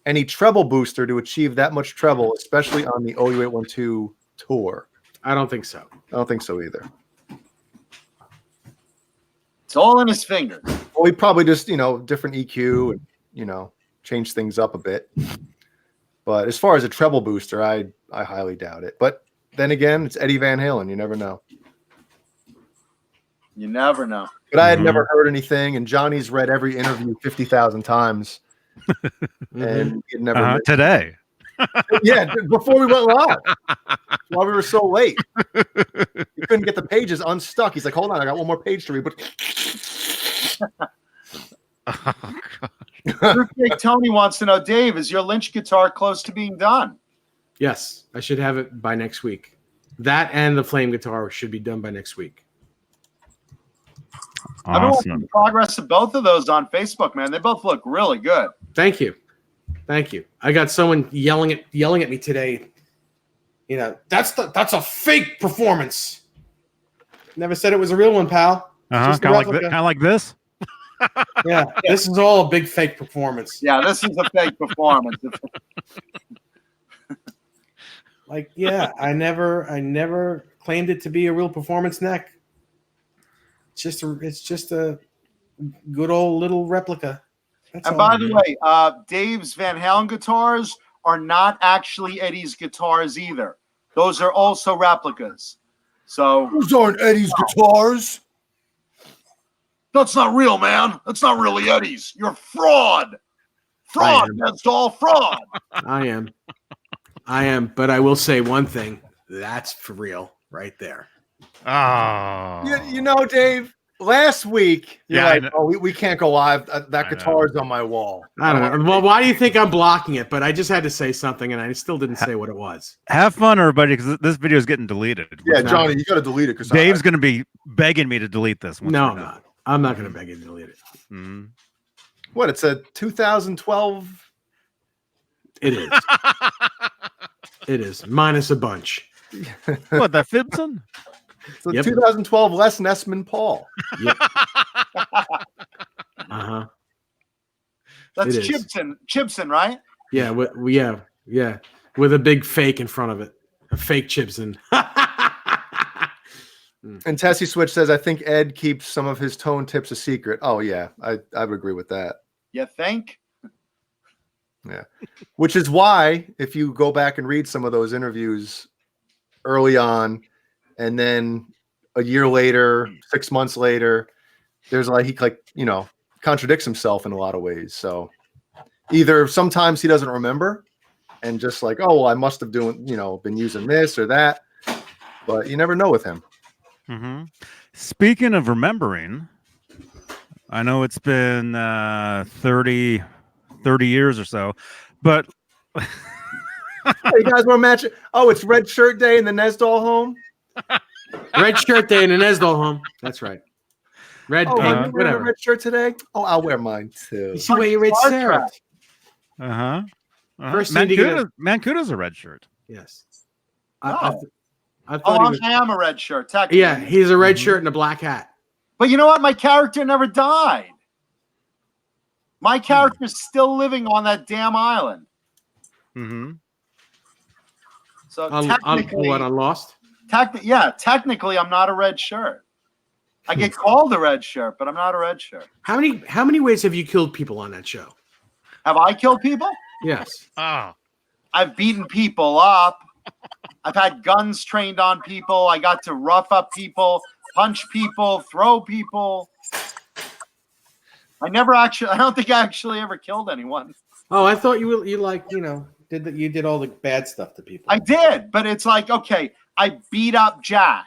any treble booster to achieve that much treble, especially on the OU812 tour? I don't think so. I don't think so either. It's all in his fingers. Well, he probably just, different EQ and, change things up a bit. But as far as a treble booster, I highly doubt it. But then again, it's Eddie Van Halen. You never know. You never know. But I had never heard anything, and Johnny's read every interview 50,000 times. And he'd never today. Yeah, before we went live. While we were so late. He couldn't get the pages unstuck. He's like, hold on, I got one more page to read. But Oh, God. Fruitcake Tony wants to know, Dave, is your Lynch guitar close to being done? Yes, I should have it by next week. That and the flame guitar should be done by next week. I've been watching the progress of both of those on Facebook, man. They both look really good. Thank you. I got someone yelling at me today. You know, that's a fake performance. Never said it was a real one, pal. Kind of like this. Yeah, this is all a big fake performance. Yeah, this is a fake performance. Like, yeah, I never claimed it to be a real performance neck. It's just a good old little replica. That's and by the way, Dave's Van Halen guitars are not actually Eddie's guitars either. Those are also replicas. So those aren't Eddie's guitars. That's not real, man. That's not really Eddie's. You're fraud. Fraud. That's all fraud. I am. But I will say one thing. That's for real right there. Oh. You know, Dave, last week, we can't go live. That guitar's on my wall. I don't know. Well, why do you think I'm blocking it? But I just had to say something, and I still didn't say what it was. Have fun, everybody, because this video is getting deleted. Yeah, Johnny, you got to delete it. Because Dave's going to be begging me to delete this. No, I'm not. I'm not going to beg you to delete it. Mm-hmm. What? It's a 2012. It is. It is. Minus a bunch. What, that Fibson? It's a 2012 Les Nessman Paul. Yep. Uh-huh. That's Chibson, right? Yeah, yeah. With a big fake in front of it. A fake Chibson. And Tessie Switch says, I think Ed keeps some of his tone tips a secret. Oh, yeah. I would agree with that. You think? Yeah. Which is why, if you go back and read some of those interviews early on, and then a year later, 6 months later, there's he contradicts himself in a lot of ways. So either sometimes he doesn't remember and just like, oh, well, I must have been using this or that, but you never know with him. Mm-hmm. Speaking of remembering, I know it's been 30 years or so, but hey, you guys want to match it? Oh, it's red shirt day in the Nesdall home. Red shirt day in the Nesdall home. That's right. Red paint, whatever. Red shirt today. Oh, I'll wear mine too. You should wear your red shirt. First, Mancuda's a red shirt. Yes. No. I am a red shirt. Technically. Yeah, he's a red shirt and a black hat. But you know what? My character never died. My character's still living on that damn island. Mm-hmm. So technically, on Lost? Technically, I'm not a red shirt. I get called a red shirt, but I'm not a red shirt. How many ways have you killed people on that show? Have I killed people? Yes. Oh. I've beaten people up. I've had guns trained on people. I got to rough up people, punch people, throw people. I don't think I actually ever killed anyone. Oh, I thought you did all the bad stuff to people. I did, but it's like, okay, I beat up Jack.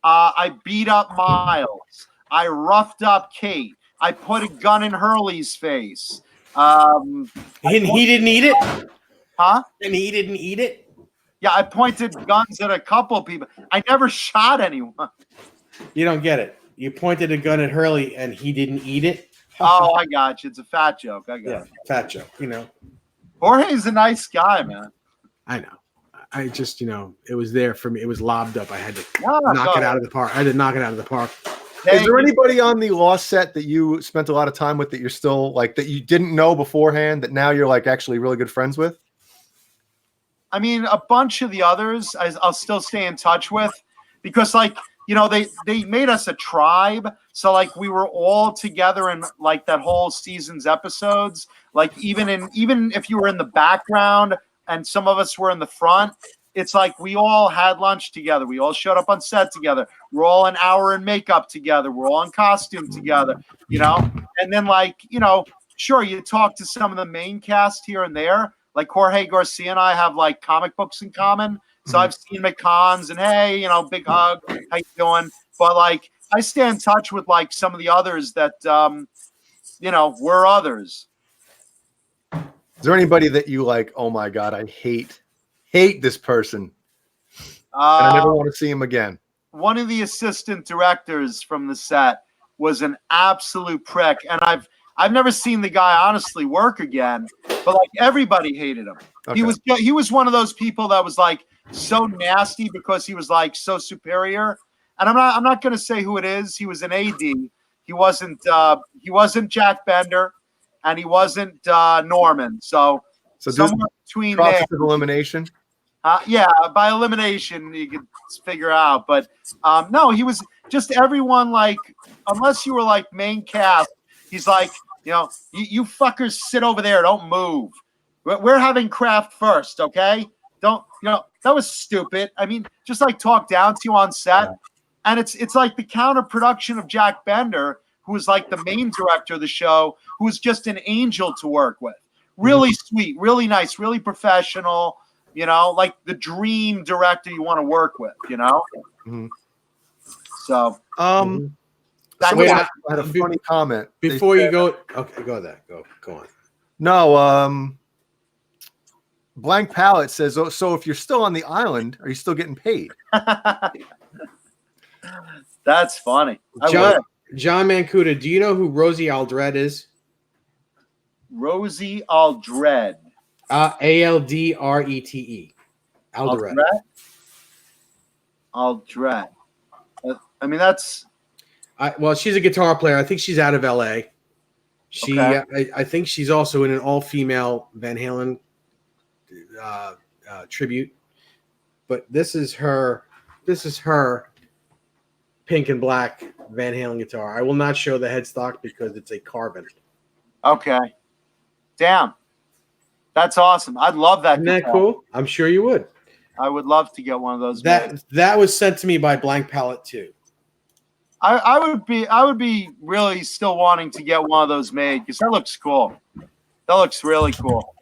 I beat up Miles. I roughed up Kate. I put a gun in Hurley's face. And he didn't eat it? Huh? And he didn't eat it? Yeah, I pointed guns at a couple people. I never shot anyone. You don't get it. You pointed a gun at Hurley and he didn't eat it? Oh, I got you. It's a fat joke. I got it. Fat joke, Jorge's a nice guy, man. I know. I just, it was there for me. It was lobbed up. I had to knock it out of the park. Is there anybody on the Lost set that you spent a lot of time with that you're still that you didn't know beforehand that now you're actually really good friends with? I mean, a bunch of the others I'll still stay in touch with because they made us a tribe. So we were all together in that whole season's episodes. Even if you were in the background and some of us were in the front, it's we all had lunch together. We all showed up on set together. We're all an hour in makeup together. We're all in costume together, and then sure, you talk to some of the main cast here and there. Like Jorge Garcia and I have comic books in common. So I've seen McCons and hey, big hug, how you doing? But I stay in touch with some of the others that we're others. Is there anybody that you like? Oh my God, I hate this person. And I never want to see him again. One of the assistant directors from the set was an absolute prick, and I've never seen the guy honestly work again. But like everybody hated him. Okay. He was one of those people that was like so nasty because he was like so superior. And I'm not going to say who it is. He was an AD. He wasn't Jack Bender, and he wasn't Norman. So somewhere between process there. of elimination. Yeah, by elimination you could figure out. But no, he was just everyone like, unless you were like main cast, he's like, you fuckers sit over there, don't move. We're having craft first, okay? Don't that was stupid. I mean, just like talk down to you on set. Yeah. And it's like the counterproduction of Jack Bender, who was like the main director of the show, who was just an angel to work with. Really sweet, really nice, really professional. Like the dream director you want to work with, So, somebody had a funny comment before you go. Okay, go there. Go on. No, Blank Palette says, "Oh, so if you're still on the island, are you still getting paid?" That's funny. John Mancuda, do you know who Rosie Aldred is? Rosie Aldred. Aldrete. Aldred. Aldred. I mean, that's. Well, she's a guitar player. I think she's out of LA. I think she's also in an all-female Van Halen tribute. But this is her pink and black Van Halen guitar. I will not show the headstock because it's a carbon. Okay. Damn. That's awesome. I'd love that. Isn't that cool? I'm sure you would. I would love to get one of those. That was sent to me by Blank Palette too. I would be really still wanting to get one of those made because that looks cool. That looks really cool.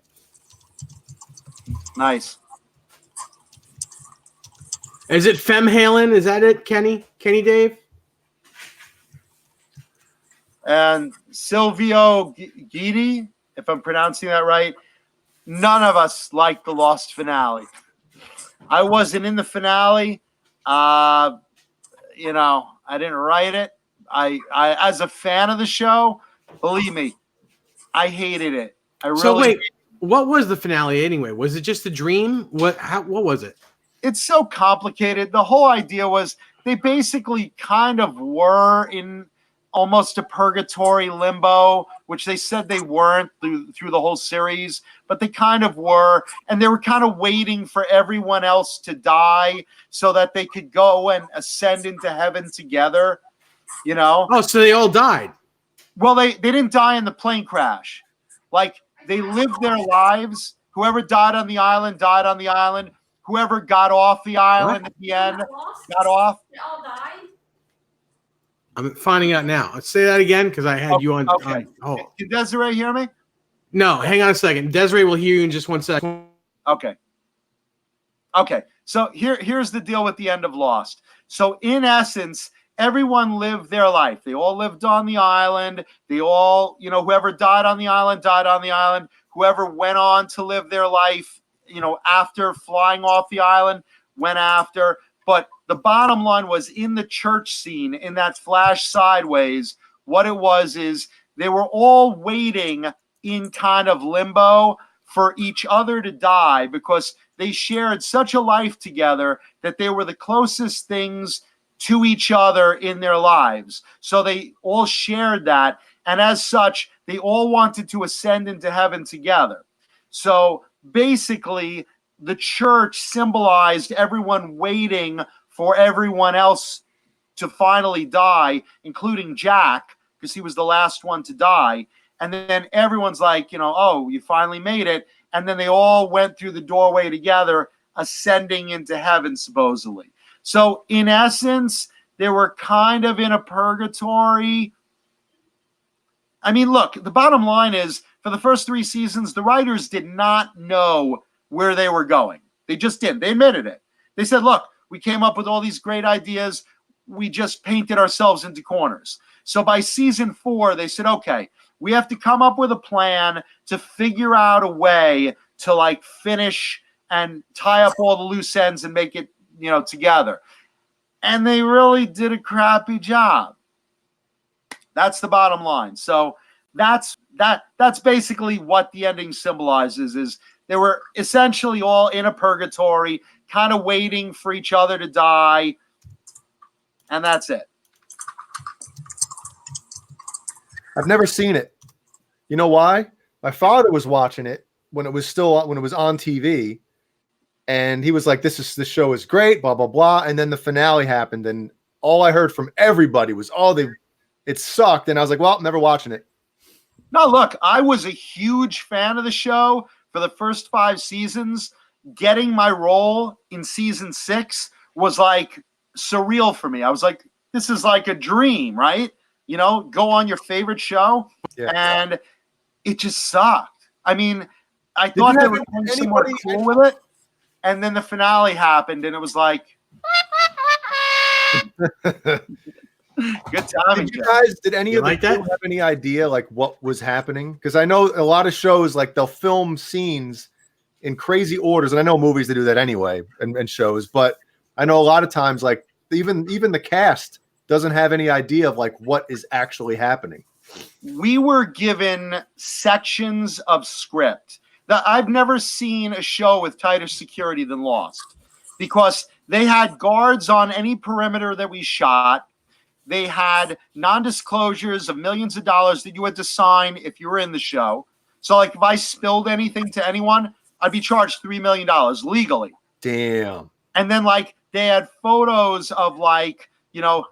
Nice. Is it Fem Halen? Is that it, Kenny? Kenny Dave? And Silvio Guidi, if I'm pronouncing that right. None of us liked the Lost finale. I wasn't in the finale. I didn't write it. I as a fan of the show, believe me, I hated it. So wait, what was the finale anyway? Was it just a dream? What was it? It's so complicated. The whole idea was they basically kind of were in almost a purgatory limbo, which they said they weren't through the whole series, but they kind of were, and they were kind of waiting for everyone else to die so that they could go and ascend into heaven together, Oh, so they all died. Well, they didn't die in the plane crash. Like, they lived their lives. Whoever died on the island died on the island. Whoever got off the island at the end got off. They all died? I'm finding out now. Let's say that again because I had you on. Okay. Can Desiree hear me? No, hang on a second. Desiree will hear you in just 1 second. Okay. So here's the deal with the end of Lost. So in essence, everyone lived their life. They all lived on the island. They all, whoever died on the island, died on the island. Whoever went on to live their life, after flying off the island, went after. But the bottom line was in the church scene, in that flash sideways, what it was is they were all waiting in kind of limbo for each other to die because they shared such a life together that they were the closest things to each other in their lives. So they all shared that. And as such, they all wanted to ascend into heaven together. So basically, the church symbolized everyone waiting for everyone else to finally die, including Jack, because he was the last one to die. And then everyone's like, oh, you finally made it. And then they all went through the doorway together, ascending into heaven, supposedly. So in essence, they were kind of in a purgatory. I mean, look, the bottom line is for the first 3 seasons, the writers did not know where they were going. They just didn't. They admitted it. They said, look, we came up with all these great ideas. We just painted ourselves into corners. So by season 4, they said, okay, We have to come up with a plan to figure out a way to like finish and tie up all the loose ends and make it, together. And they really did a crappy job. That's the bottom line. So that's basically what the ending symbolizes, is they were essentially all in a purgatory, kind of waiting for each other to die. And that's it. I've never seen it. You know why? My father was watching it when it was on TV, and he was like, this show is great, blah, blah, blah. And then the finale happened, and all I heard from everybody was, it sucked. And I was like, well, I'm never watching it. No, look, I was a huge fan of the show for the first 5 seasons. Getting my role in season 6 was like surreal for me. I was like, this is like a dream, right? Go on your favorite show. Yeah. And it just sucked. I mean, I thought they were doing somewhere cool with it. And then the finale happened, and it was like, good timing. Did any of you have any idea like what was happening? Because I know a lot of shows, like, they'll film scenes in crazy orders, and I know movies that do that anyway, and shows, but I know a lot of times, like, even the cast doesn't have any idea of like what is actually happening. We were given sections of script. I've never seen a show with tighter security than Lost, because they had guards on any perimeter that we shot. They had non-disclosures of millions of dollars that you had to sign if you were in the show. So, like, if I spilled anything to anyone, I'd be charged $3 million legally. Damn. And then, like, they had photos of, like,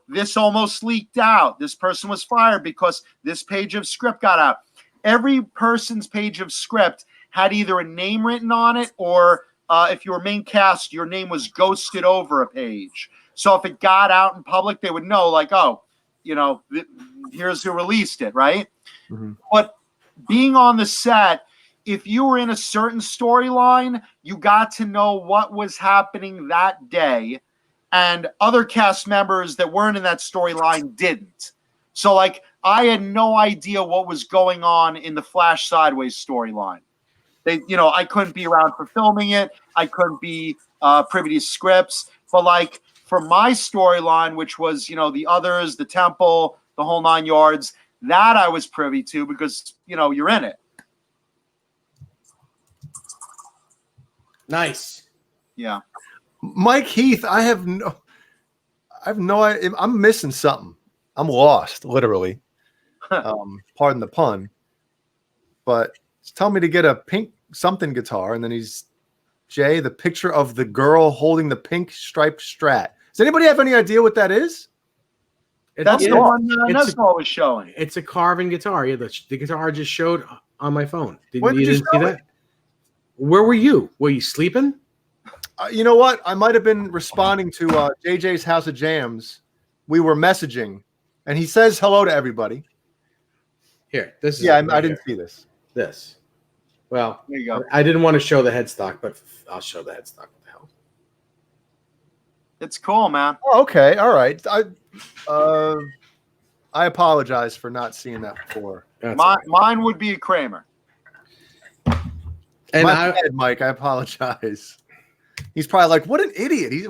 this almost leaked out. This person was fired because this page of script got out. Every person's page of script had either a name written on it, or if you were main cast, your name was ghosted over a page. So if it got out in public, they would know, like, oh, here's who released it, right? Mm-hmm. But being on the set, if you were in a certain storyline, you got to know what was happening that day, and other cast members that weren't in that storyline didn't. So, like, I had no idea what was going on in the Flash Sideways storyline. I couldn't be around for filming it. I couldn't be privy to scripts. But, like, for my storyline, which was, the others, the temple, the whole 9 yards, that I was privy to because, you're in it. Nice. Yeah. Mike Heath, I have no idea. I'm missing something. I'm lost, literally. Pardon the pun. But tell me to get a pink something guitar, and then he's Jay, the picture of the girl holding the pink striped Strat. Does anybody have any idea what that is? That's the one Nesmo was showing. It's a carving guitar. Yeah, the guitar just showed on my phone. Did you see that? Where were you? Were you sleeping? You know what? I might have been responding to JJ's House of Jams. We were messaging, and he says hello to everybody. Here, this is. Yeah, I didn't see this. This. Well, there you go. I didn't want to show the headstock, but I'll show the headstock. What the hell? It's cool, man. Oh, okay, all right. I apologize for not seeing that before. Mine would be a Kramer. And bad, Mike, I apologize. He's probably like, "What an idiot!" He's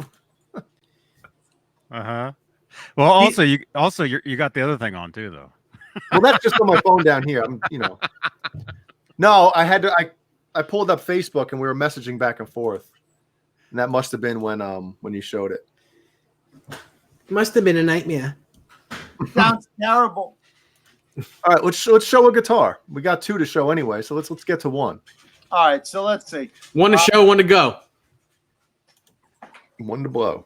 Well, also you got the other thing on too, though. Well, that's just on my phone down here. No, I had to. I pulled up Facebook and we were messaging back and forth, and that must have been when you showed it. Must have been a nightmare. Sounds terrible. All right, let's show a guitar. We got 2 to show anyway, so let's get to 1. All right, so let's see. 1 to show, 1 to go. 1 to blow.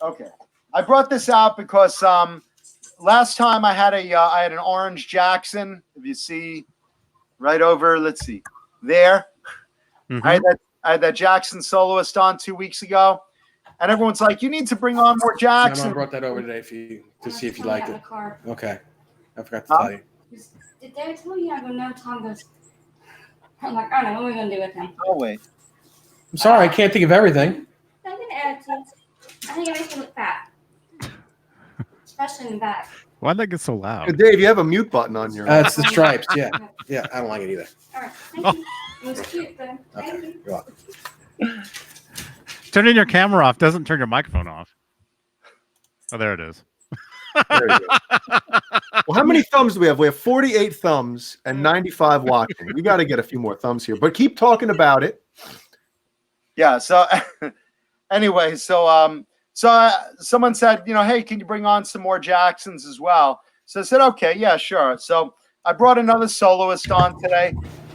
Okay, I brought this out because last time I had an orange Jackson. If you see, right over, let's see, there. Mm-hmm. I had that Jackson Soloist on 2 weeks ago, and everyone's like, "You need to bring on more Jackson." I brought that over today to see if you liked it. Okay, I forgot to tell you. Did they tell you? I go, no, Tom goes. I'm like, I don't know what we're gonna do with him. Oh wait. I'm sorry, I can't think of everything. I'm gonna add it to. I think it makes me look fat. especially in the back. Why'd that get so loud? Dave, you have a mute button on your. It's the stripes. Yeah, yeah. I don't like it either. All right, thank you. It was cute though. Thank you. You're welcome. Turning your camera off doesn't turn your microphone off. Oh, there it is. There you go. Well, how many thumbs do we have? We have 48 thumbs and 95 watching. We got to get a few more thumbs here, but keep talking about it. Yeah. So anyway, so someone said, hey, can you bring on some more Jacksons as well? So I said, okay, yeah, sure. So I brought another soloist on today.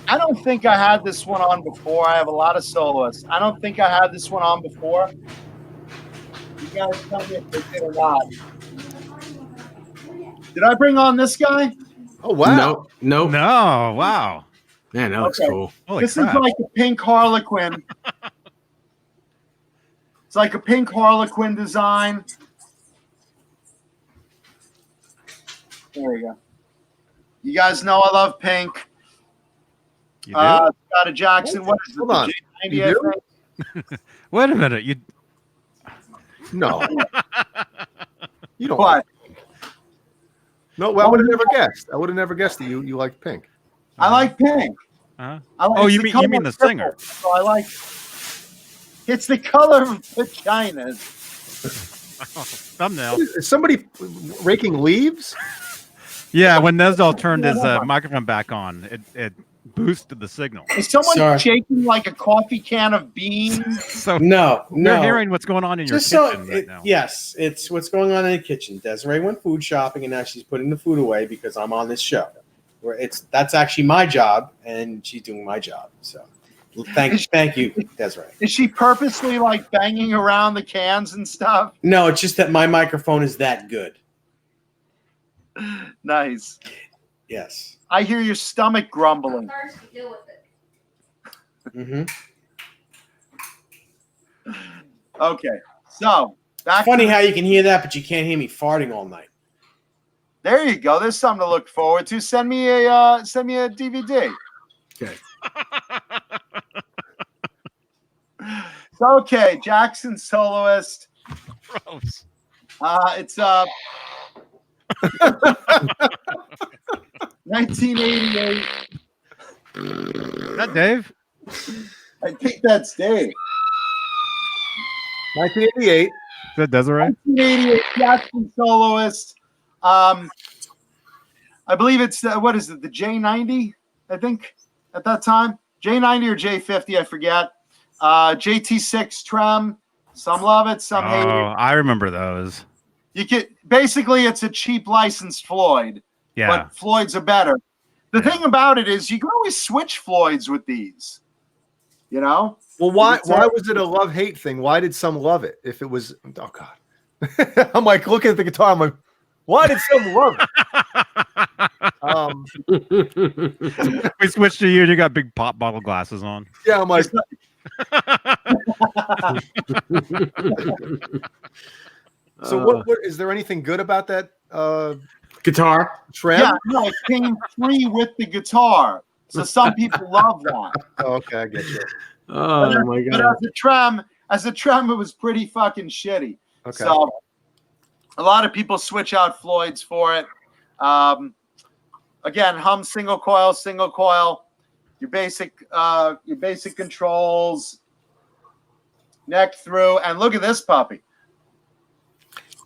I don't think I had this one on before. I have a lot of soloists. I don't think I had this one on before. You guys tell me if they did or not. Did I bring on this guy? Oh, wow. No. No, wow. Man, that looks cool. Holy This crap. is like a pink Harlequin. It's like a pink Harlequin design. There you go. You guys know I love pink. You do? Got a Jackson. What is it? Hold on. The J90, You I do? think? Wait a minute. You No. You don't. What? Like pink. No, well, I would have never guessed. I would have never guessed that you like pink. I like pink. uh, I like, Oh, it's you the mean- color you mean of the singer. purple, So I like. It's the color of vaginas. thumbnail. Is somebody raking leaves? Yeah, when Nesdal turned his microphone back on, it boosted the signal. Is someone Sorry. shaking like a coffee can of beans? So No, you're no. hearing what's going on in your Just kitchen so right now. yes, it's what's going on in the kitchen. Desiree went food shopping, and now she's putting the food away because I'm on this show. Where that's actually my job, and she's doing my job. So, thank you, Desiree. Is she purposely like banging around the cans and stuff? No, it's just that my microphone is that good. Nice. Yes. I hear your stomach grumbling. First, you deal with it. Mm-hmm. Okay, so back. Funny to- how you can hear that, but you can't hear me farting all night. There you go. There's something to look forward to. Send me a DVD. Okay. So, okay, Jackson Soloist. Gross. It's 1988. Is that Dave? I think that's Dave. 1988. Is that Desiree? 1988 Jackson Soloist. I believe it's what is it? The J90, I think, at that time. J90 or J50, I forget. JT6 trem. Some love it, some hate it. Oh, I remember those. You get basically it's a cheap licensed Floyd, Yeah. but Floyds are better. The thing about it is you can always switch Floyds with these. You know? Well, why It's was it a love-hate thing? Why did some love it? If it was, oh God, I'm like looking at the guitar. I'm like, why did some love it? We switched to you and you got big pop bottle glasses on. Yeah, I'm like, so what is there anything good about that Guitar. trem? Yeah, no, it came free with the guitar. So some people love that. Oh, okay, I get you. Oh my But god. as a trem, it was pretty fucking shitty. Okay. So a lot of people switch out Floyds for it. Again, hum single coil, your basic controls, neck through, and look at this puppy.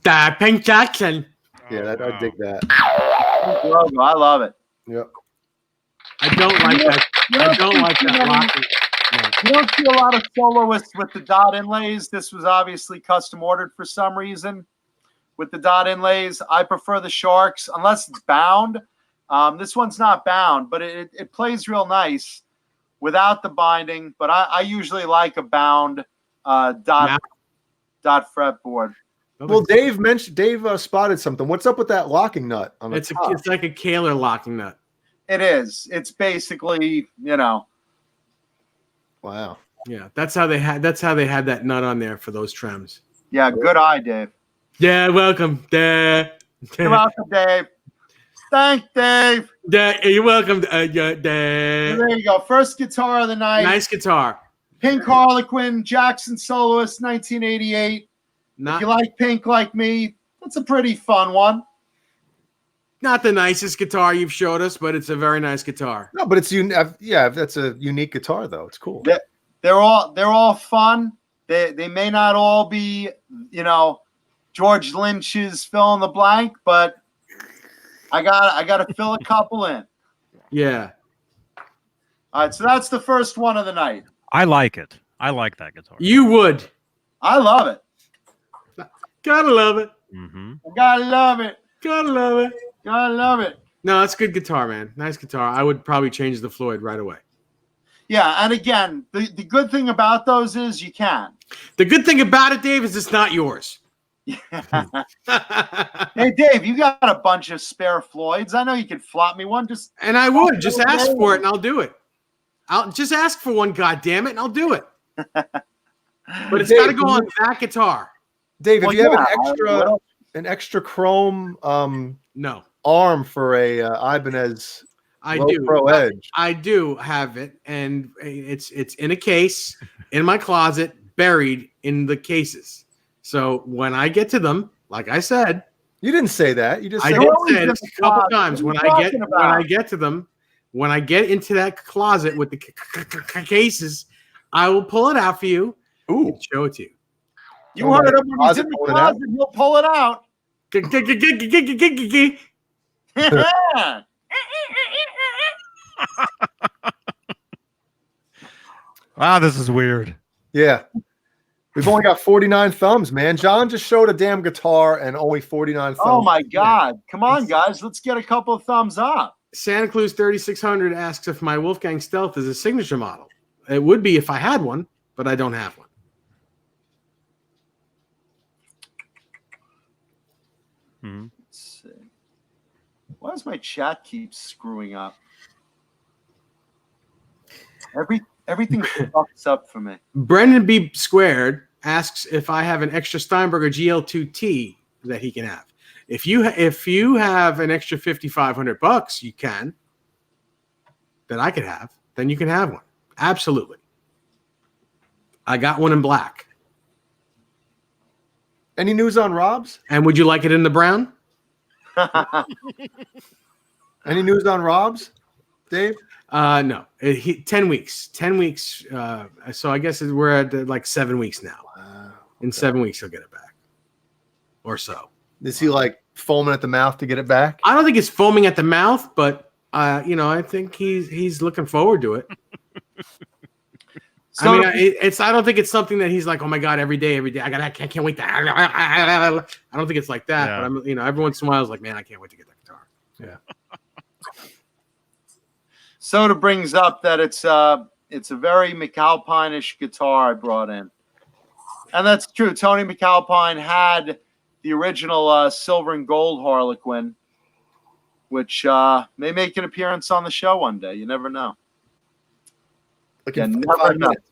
That Pink Jackson. Yeah, I dig that. Logo, I love it. Yep. I don't like that. I don't like that locking. You don't see a lot of soloists with the dot inlays. This was obviously custom ordered for some reason with the dot inlays. I prefer the Sharks unless it's bound. This one's not bound, but it plays real nice without the binding. But I usually like a bound dot fretboard. Well, Dave spotted something. What's up with that locking nut on the top? It's like a Kaler locking nut. It is. It's basically, Wow. Yeah, that's how they had that nut on there for those trems. Yeah, good eye, Dave. Yeah, welcome. You're welcome, Dave. Thank Dave. You're welcome. So there you go. First guitar of the night. Nice guitar. Pink Harlequin, Jackson Soloist, 1988. If you like pink like me, That's a pretty fun one. Not the nicest guitar you've showed us, but it's a very nice guitar. No, but it's yeah, that's a unique guitar though. It's cool. They're all fun. They may not all be, George Lynch's fill in the blank, but I got to fill a couple in. Yeah. All right, so that's the first one of the night. I like it. I like that guitar. You would. I love it. Gotta love it. Mm-hmm. Gotta love it. Gotta love it. Gotta love it. No, it's good guitar, man. Nice guitar. I would probably change the Floyd right away. Yeah, and again, the good thing about those is you can. The good thing about it, Dave, is it's not yours. Hey, Dave, you got a bunch of spare Floyds. I know you could flop me one. And I would. Just ask for it, and I'll do it. I'll just ask for one, goddammit, and I'll do it. But it's got to go on that guitar. Dave, if you have an extra chrome No. arm for a Ibanez I Low do. Pro Edge. I do have it, and it's in a case in my closet, buried in the cases. So when I get to them, like I said, You didn't say that. You just I said did always say it in a the couple closet. times. What When are you I talking get about? to them, when I get into that closet with the cases, I will pull it out for you. Ooh. And show it to you. You heard him when he's in the Pull it out? closet. He'll pull it out. Wow, this is weird. Yeah. We've only got 49 thumbs, man. John just showed a damn guitar and only 49 thumbs. Oh my God! Come on, guys. Let's get a couple of thumbs up. Santa Cruz 3600 asks if my Wolfgang Stealth is a signature model. It would be if I had one, but I don't have one. Mhm. Let's see. Why does my chat keep screwing up? Everything fucks up for me. Brendan B. Squared asks if I have an extra Steinberger GL2T that he can have. If you have an extra $5,500, you can. That I could have. Then you can have one. Absolutely. I got one in black. Any news on Rob's? And would you like it in the brown? Any news on Rob's, Dave? No. 10 weeks. 10 weeks. So I guess we're at like 7 weeks now. Wow. In 7 weeks, he'll get it back. Or so. Is he like foaming at the mouth to get it back? I don't think it's foaming at the mouth, but I think he's looking forward to it. So, I don't think it's something that he's like, oh my God, every day. I can't wait to. I don't think it's like that. Yeah. But every once in a while, I was like, man, I can't wait to get that guitar. Yeah. Soda brings up that it's a very McAlpine-ish guitar I brought in, and that's true. Tony McAlpine had the original silver and gold Harlequin, which may make an appearance on the show one day. You never know. Like Yeah, in never 5 know. minutes.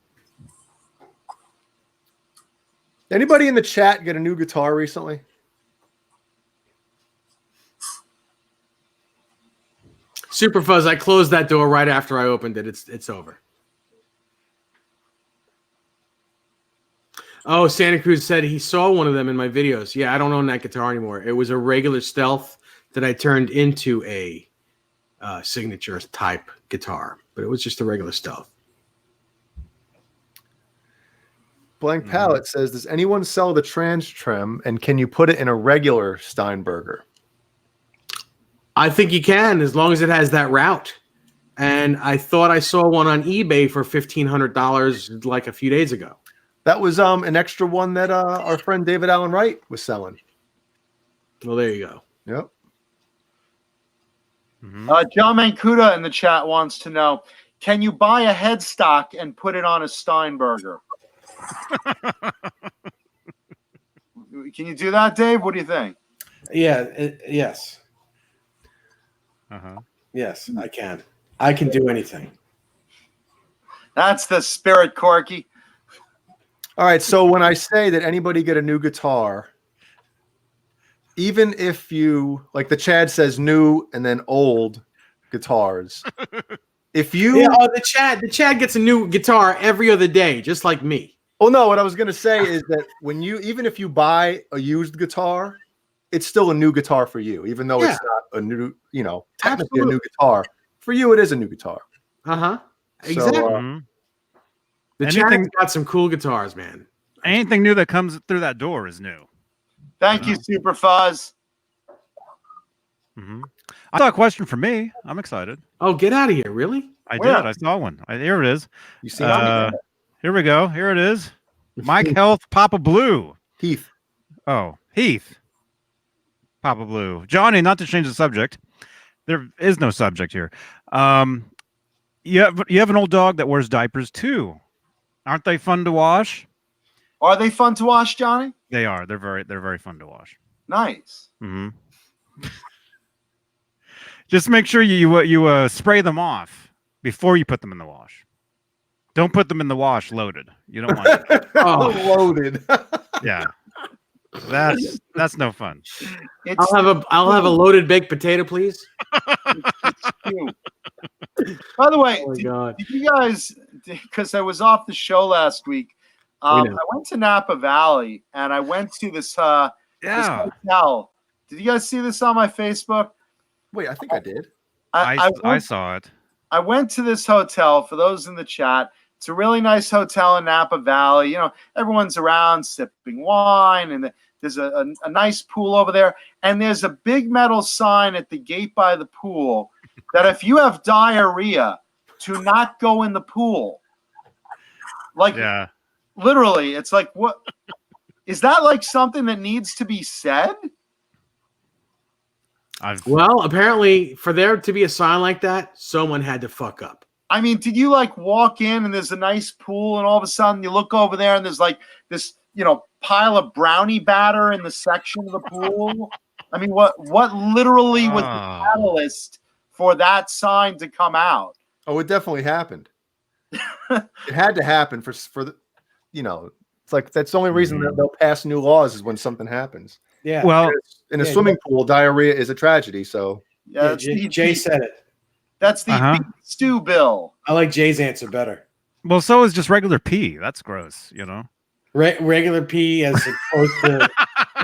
Anybody in the chat get a new guitar recently? Super Fuzz, I closed that door right after I opened it. It's over. Oh, Santa Cruz said he saw one of them in my videos. Yeah, I don't own that guitar anymore. It was a regular Stealth that I turned into a signature type guitar, but it was just a regular Stealth. Blank Palette says, does anyone sell the trans trim and can you put it in a regular Steinberger? I think you can, as long as it has that route. And I thought I saw one on eBay for $1,500 like a few days ago. That was an extra one that our friend David Allen Wright was selling. Well, there you go. Yep. John Mancuda in the chat wants to know, can you buy a headstock and put it on a Steinberger? Can you do that, Dave? What do you think? Yeah. Yes. Yes, I can. I can do anything. That's the spirit, Corky. All right. So when I say that anybody get a new guitar, even if you, like the Chad says, new and then old guitars, if you, the Chad gets a new guitar every other day, just like me. oh no, what I was going to say is that when you, even if you buy a used guitar it's still a new guitar for you, even though Yeah. it's not a new, technically Absolutely. a new guitar. For you, it is a new guitar. Uh-huh. So, Exactly. Mhm. The Anything- Chad's got some cool guitars, man. Anything new that comes through that door is new. Thank you, Super Fuzz. Hmm. I saw a question for me. I'm excited. Oh, get out of here. Really? I Where? did. I saw one. Here it is. you see, Here we go. Here it is. Mike Health, Papa Blue. Heath. Oh, Heath. Papa Blue. Johnny, not to change the subject. There is no subject here. You have an old dog that wears diapers too. Aren't they fun to wash? Are they fun to wash, Johnny? They are. They're very fun to wash. Nice. Hmm. Just make sure you spray them off before you put them in the wash. Don't put them in the wash loaded. You don't want it. Oh. Loaded. Yeah. That's no fun. It's I'll have a loaded baked potato, please. cute. By the way, Oh my God. did you guys, because I was off the show last week, I know. went to Napa Valley and I went to this this Yeah. hotel. Did you guys see this on my Facebook? Wait, I think I did. I saw it. I went to this hotel. For those in the chat, it's a really nice hotel in Napa Valley. You know, everyone's around sipping wine, and there's a nice pool over there. And there's a big metal sign at the gate by the pool that if you have diarrhea, to not go in the pool. Like, Yeah. literally, it's like, what is that? Like something that needs to be said? Well, apparently, for there to be a sign like that, someone had to fuck up. I mean, did you like walk in and there's a nice pool and all of a sudden you look over there and there's like this, pile of brownie batter in the section of the pool? I mean, what literally was the catalyst for that sign to come out? Oh, it definitely happened. It had to happen for the, it's like that's the only reason that they'll pass new laws is when something happens. Yeah. Well, In a swimming pool, diarrhea is a tragedy. So Yeah, Jay said it. That's the beef stew bill. I like Jay's answer better. well, so is just regular pee. That's gross, Regular pee as opposed to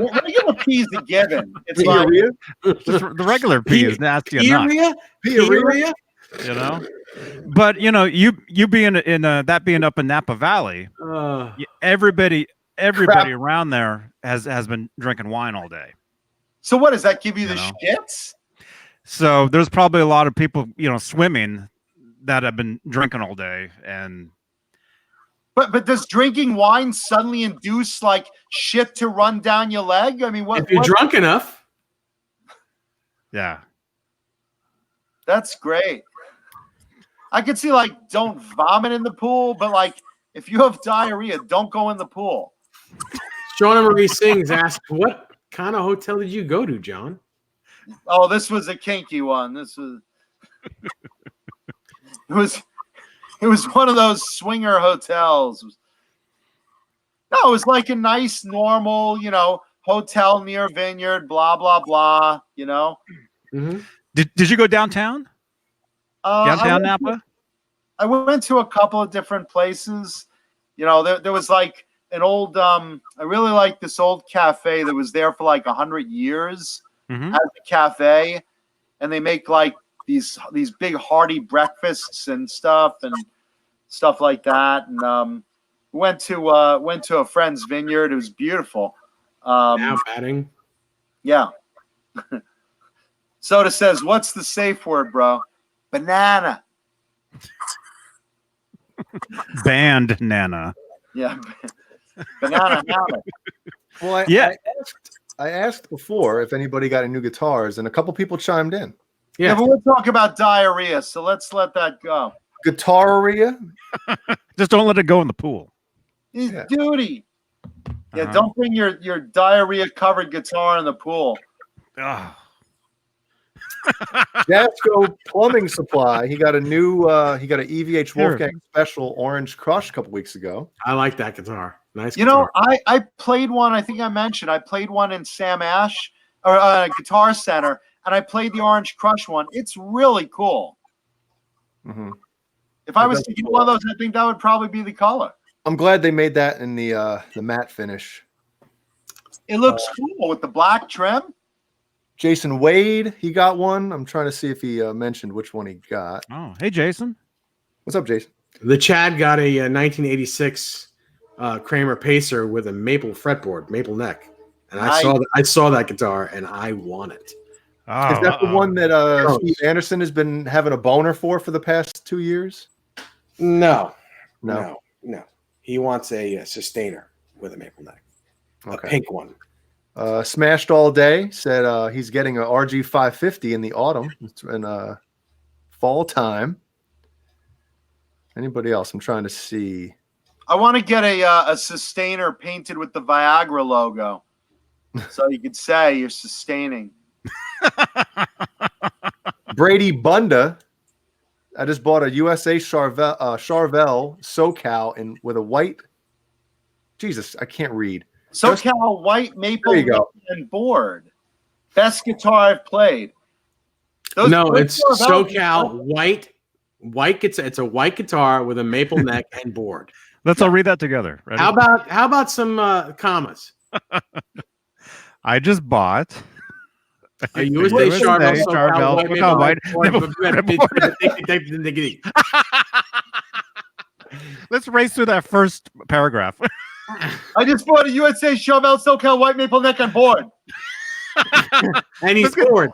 Regular pee is a given. It's diarrhea, Just the regular pee is nasty enough. Peoria? But you being that being up in Napa Valley, everybody around there has been drinking wine all day. So what does that give you the shits? So there's probably a lot of people, swimming that have been drinking all day. And But does drinking wine suddenly induce like shit to run down your leg? I mean, If you're drunk enough. yeah. That's great. I could see like don't vomit in the pool, but like if you have diarrhea, don't go in the pool. Shauna Marie Sings asked, what kind of hotel did you go to, John? Oh, this was a kinky one. This was it was one of those swinger hotels. No, it was like a nice, normal, hotel near Vineyard, blah, blah, blah, Mm-hmm. Did you go downtown? Downtown Napa? I went to a couple of different places. There was like an old, I really like this old cafe that was there for like 100 years. Mm-hmm. As a cafe, and they make like these big hearty breakfasts and stuff like that. And went to a friend's vineyard. It was beautiful. Now batting. Yeah. Soda says, "What's the safe word, bro?" Banana. Band Nana. Yeah. Banana. well, I asked before if anybody got any new guitars, and a couple people chimed in. Yeah, but we'll talk about diarrhea, so let's let that go. Guitaria? Just don't let it go in the pool. Duty. Yeah, don't bring your diarrhea-covered guitar in the pool. Jasco Plumbing Supply. He got an EVH Wolfgang Special Orange Crush a couple weeks ago. I like that guitar. Nice guitar. I played one, I think I mentioned, I played one in Sam Ash, or Guitar Center, and I played the Orange Crush one. It's really cool. Mm-hmm. If I was to get one of those, I think that would probably be the color. I'm glad they made that in the matte finish. It looks cool with the black trim. Jason Wade, he got one. I'm trying to see if he mentioned which one he got. Oh, hey, Jason. What's up, Jason? The Chad got a 1986 Kramer Pacer with a maple fretboard, maple neck, and I saw that guitar and I want it. Oh, Is that the one that Steve Anderson has been having a boner for the past 2 years? No. No. He wants a sustainer with a maple neck, a pink one. Smashed All Day said he's getting a RG 550 in the autumn. It's in fall time. Anybody else? I'm trying to see. I want to get a sustainer painted with the Viagra logo, so you could say you're sustaining. Brady Bunda. I just bought a USA Charvel Soquel with a white. Jesus, I can't read. Soquel white maple and board. Best guitar I've played. It's Soquel white. It's a white guitar with a maple neck and board. Let's all read that together. Ready? How about some commas? I just bought a USA Charvel white. Let's race through that first paragraph. I just bought a USA Charvel Soquel white maple neck and board. And he scored.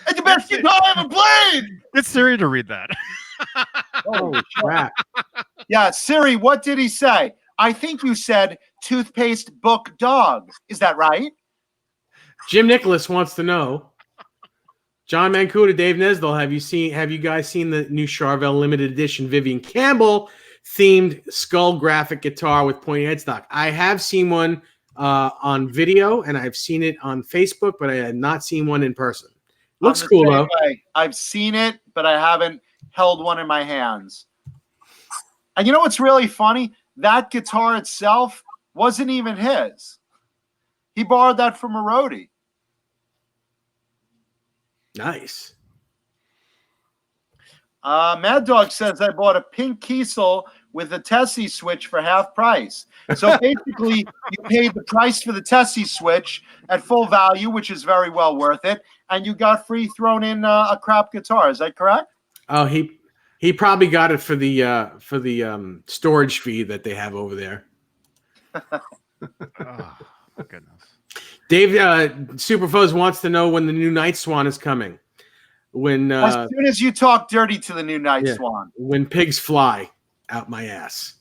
It's the best guitar I ever played. It's Siri to read that. Oh crap! Yeah, Siri, what did he say? I think you said toothpaste book dog. Is that right? Jim Nicholas wants to know. John Mancuda, Dave Nesdell, have you guys seen the new Charvel limited edition Vivian Campbell themed skull graphic guitar with pointy headstock? I have seen one on video and I've seen it on Facebook, but I had not seen one in person. Looks cool though. I've seen it, but I haven't held one in my hands. And you know what's really funny? That guitar itself wasn't even his. He borrowed that from a roadie. Nice. Mad Dog says I bought a pink Kiesel with a Tessie switch for half price. So basically, you paid the price for the Tessie switch at full value, which is very well worth it, and you got free thrown in a crap guitar. Is that correct? Oh, he probably got it for the storage fee that they have over there. Oh, goodness. Dave Superfuzz wants to know when the new Night Swan is coming. When as soon as you talk dirty to the new Night Swan. When pigs fly out my ass.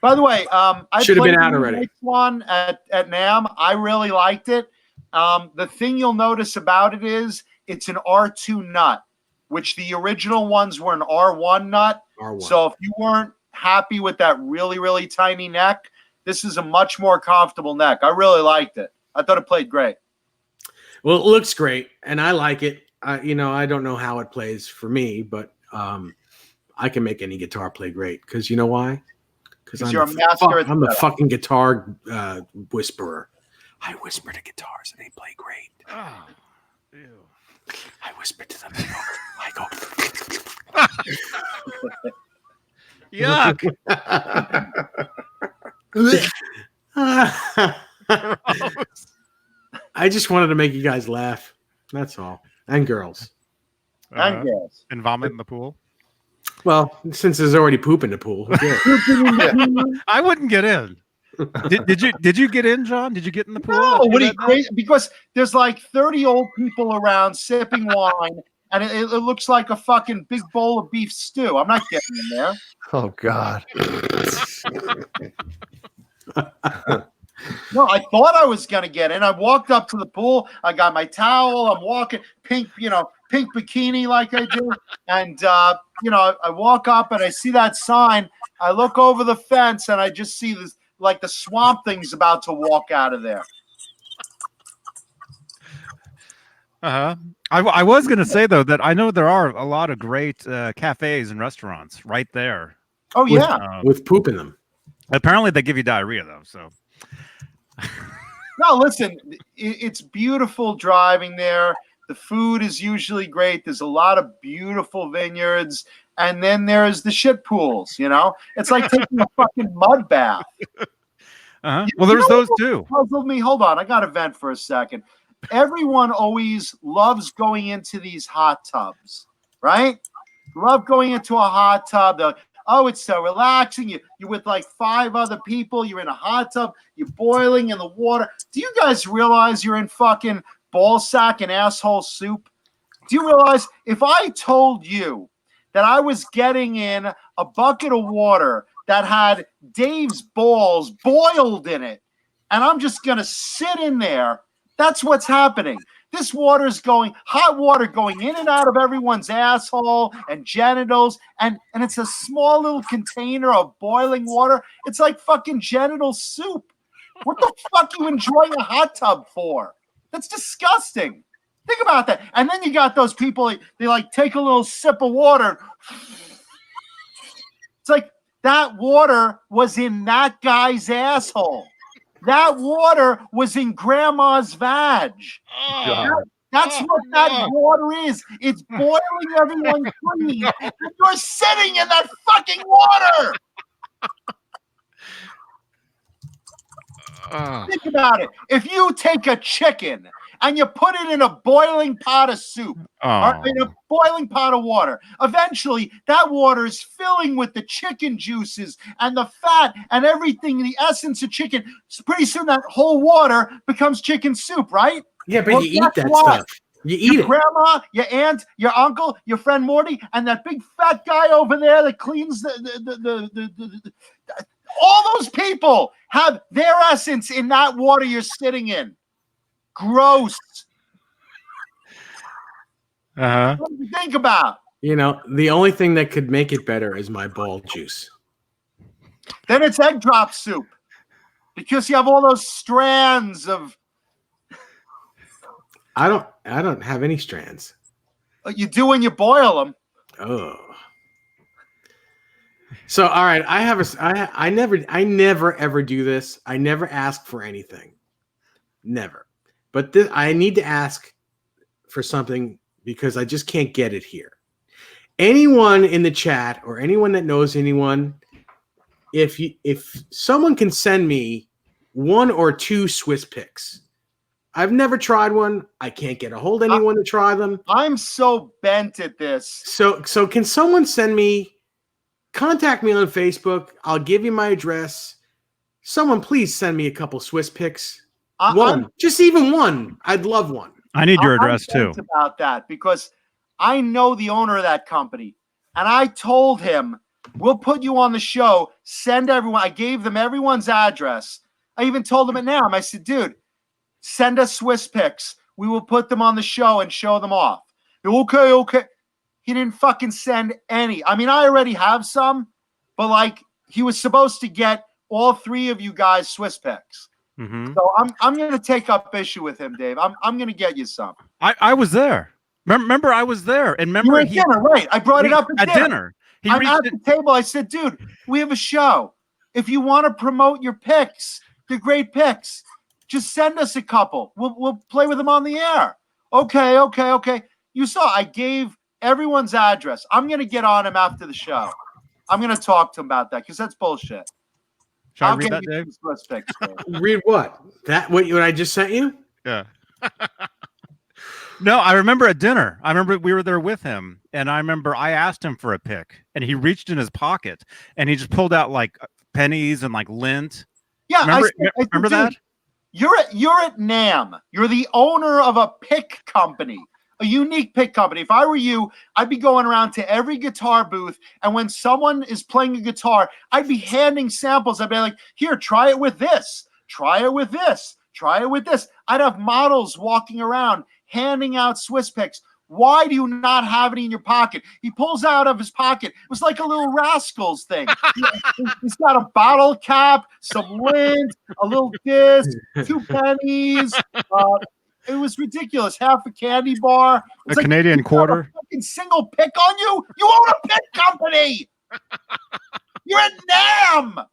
By the way, I should have been out already. Night Swan at NAMM. I really liked it. The thing you'll notice about it is it's an R2 nut, which the original ones were an R1 nut. R1. So if you weren't happy with that really, really tiny neck, this is a much more comfortable neck. I really liked it. I thought it played great. Well, it looks great, and I like it. I don't know how it plays for me, but I can make any guitar play great. Because you know why? Because you're a master. I'm a fucking guitar whisperer. I whisper to guitars, and they play great. Oh, ew. I whisper to them. I go. Yuck. I just wanted to make you guys laugh. That's all. And girls. And girls. And vomit in the pool. Well, since there's already poop in the pool. I wouldn't get in. Did you get in, John? Did you get in the pool? No, what are you crazy? Because there's like 30 old people around sipping wine, and it looks like a fucking big bowl of beef stew. I'm not getting in there. Oh God. No, I thought I was gonna get in. I walked up to the pool. I got my towel. I'm walking, pink bikini like I do. And I walk up and I see that sign. I look over the fence and I just see this, like the Swamp Thing's about to walk out of there. I was gonna say though that I know there are a lot of great cafes and restaurants right there. Oh yeah, with poop in them. Apparently they give you diarrhea though. So. No, listen, it's beautiful driving there. The food is usually great. There's a lot of beautiful vineyards. And then there's the shit pools, It's like taking a fucking mud bath. Well, there's those too. Puzzled me. Hold on, I got to vent for a second. Everyone always loves going into these hot tubs, right? Love going into a hot tub. They're like, oh, it's so relaxing. You're with like 5 other people. You're in a hot tub. You're boiling in the water. Do you guys realize you're in fucking ball sack and asshole soup? Do you realize if I told you that I was getting in a bucket of water that had Dave's balls boiled in it, and I'm just going to sit in there, that's what's happening. This water is hot water going in and out of everyone's asshole and genitals, and it's a small little container of boiling water. It's like fucking genital soup. What the fuck are you enjoying a hot tub for? That's disgusting. Think about that. And then you got those people, they like take a little sip of water. It's like that water was in that guy's asshole. That water was in grandma's vag. That's what that water is. It's boiling everyone clean. And you're sitting in that fucking water. Think about it. If you take a chicken and you put it in a boiling pot of soup or in a boiling pot of water, eventually that water is filling with the chicken juices and the fat and everything, the essence of chicken. So pretty soon that whole water becomes chicken soup, right? Yeah, but you eat that stuff. You eat your grandma, your aunt, your uncle, your friend Morty, and that big fat guy over there that cleans all those people have their essence in that water you're sitting in. Gross. What do you think about? You know, the only thing that could make it better is my ball juice. Then it's egg drop soup because you have all those strands of. I don't have any strands. You do when you boil them. Oh. So all right, I never ever do this. I never ask for anything. Never. But I need to ask for something because I just can't get it here. Anyone in the chat or anyone that knows anyone, if someone can send me 1 or 2 Swiss picks. I've never tried one. I can't get a hold of anyone to try them. I'm so bent at this. So can someone contact me on Facebook? I'll give you my address. Someone please send me a couple Swiss picks. Just even one. I'd love one. I need your address too. About that because I know the owner of that company, and I told him we'll put you on the show. Send everyone. I gave them everyone's address. I even told them it now. I said, dude, send us Swiss picks. We will put them on the show and show them off. Okay. He didn't fucking send any. I mean, I already have some, but like he was supposed to get all 3 of you guys Swiss picks. Mm-hmm. So I'm going to take up issue with him, Dave. I'm going to get you some. I was there. Remember, I was there, and remember you were at dinner, right? I brought it up at dinner. I'm at the table. I said, dude, we have a show. If you want to promote your picks, they're great picks. Just send us a couple. We'll play with them on the air. Okay. You saw I gave everyone's address. I'm going to get on him after the show. I'm going to talk to him about that because that's bullshit. Shall I read that, Dave? Read what? What I just sent you? Yeah. No, I remember at dinner. I remember we were there with him, and I remember I asked him for a pick, and he reached in his pocket, and he just pulled out like pennies and like lint. Yeah, remember that? You're at NAMM. You're the owner of a pick company. A unique pick company. If I were you, I'd be going around to every guitar booth, and when someone is playing a guitar, I'd be handing samples. I'd be like, here, try it with this. Try it with this. Try it with this. I'd have models walking around handing out Swiss picks. Why do you not have it in your pocket? He pulls out of his pocket. It was like a little Rascals thing. He's got a bottle cap, some lint, a little disc, 2 pennies. It was ridiculous. Half a candy bar. A Canadian quarter. A fucking single pick on you? You own a pick company. You're at NAMM.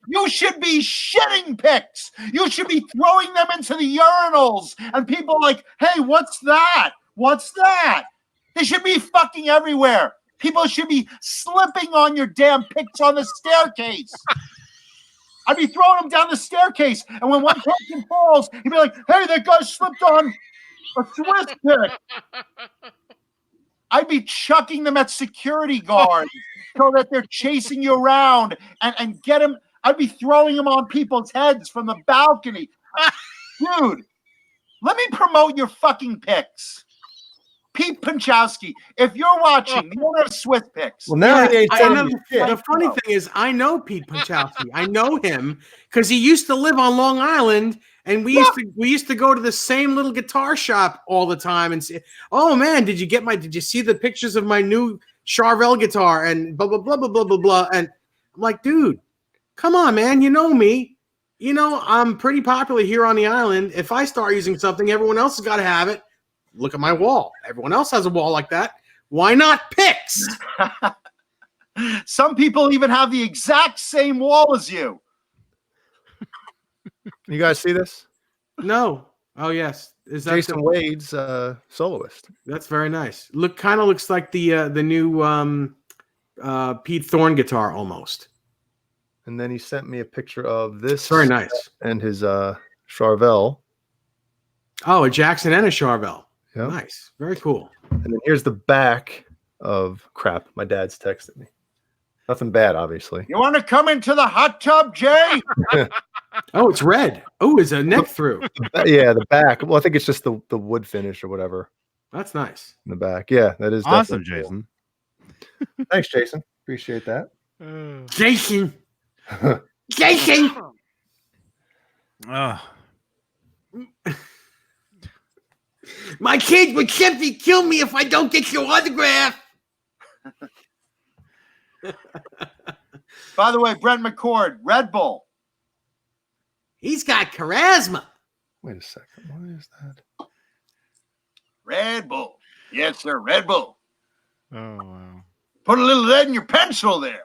You should be shitting picks. You should be throwing them into the urinals. And people are like, hey, what's that? What's that? They should be fucking everywhere. People should be slipping on your damn picks on the staircase. I'd be throwing them down the staircase, and when one person falls, he'd be like, "Hey, that guy slipped on a Swiss pick." I'd be chucking them at security guards so that they're chasing you around and get them. I'd be throwing them on people's heads from the balcony. Dude, let me promote your fucking picks. Pete Pinchowski, if you're watching, the owner of Swiss Picks. Well, now he ain't I saying know, shit. the funny thing is, I know Pete Pinchowski. I know him because he used to live on Long Island, and we used to go to the same little guitar shop all the time and say, "Oh man, did you see the pictures of my new Charvel guitar?" And blah blah blah blah blah blah blah. And I'm like, dude, come on, man, you know me. You know I'm pretty popular here on the island. If I start using something, everyone else has got to have it. Look at my wall. Everyone else has a wall like that. Why not picks? Some people even have the exact same wall as you. You guys see this? No. Oh yes. Is that Jason Wade's Soloist. That's very nice. Kind of looks like the new Pete Thorne guitar almost. And then he sent me a picture of this. Very nice. And his Charvel. Oh, a Jackson and a Charvel. Yep. Nice. Very cool. And then here's the back of crap. My dad's texted me. Nothing bad, obviously. You want to come into the hot tub, Jay? Oh, it's red. Oh, is a neck through. Yeah, the back. Well, I think it's just the wood finish or whatever That's nice. in the back. Yeah, that is Awesome, definitely cool. Jason. Thanks, Jason. Appreciate that. Jason. Jason. Oh, My kids would simply kill me if I don't get your autograph. By the way, Brent McCord, Red Bull. He's got charisma. Wait a second. What is that? Red Bull. Yes, sir, Red Bull. oh wow. Put a little lead in your pencil there.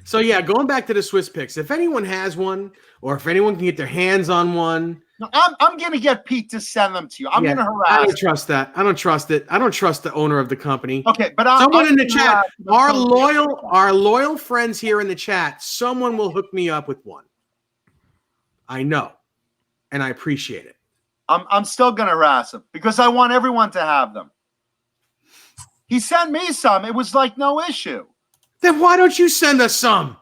So yeah, going back to the Swiss picks, if anyone has one, or if anyone can get their hands on one, No, I'm gonna get Pete to send them to you. I'm gonna I harass. don't trust that. I don't trust it. I don't trust the owner of the company. Okay, but Someone I'm in the gonna chat, harass them. our loyal friends here in the chat, someone will hook me up with one. I know, and I appreciate it. I'm still gonna harass him because I want everyone to have them. He sent me some. It was like no issue. Then why don't you send us some?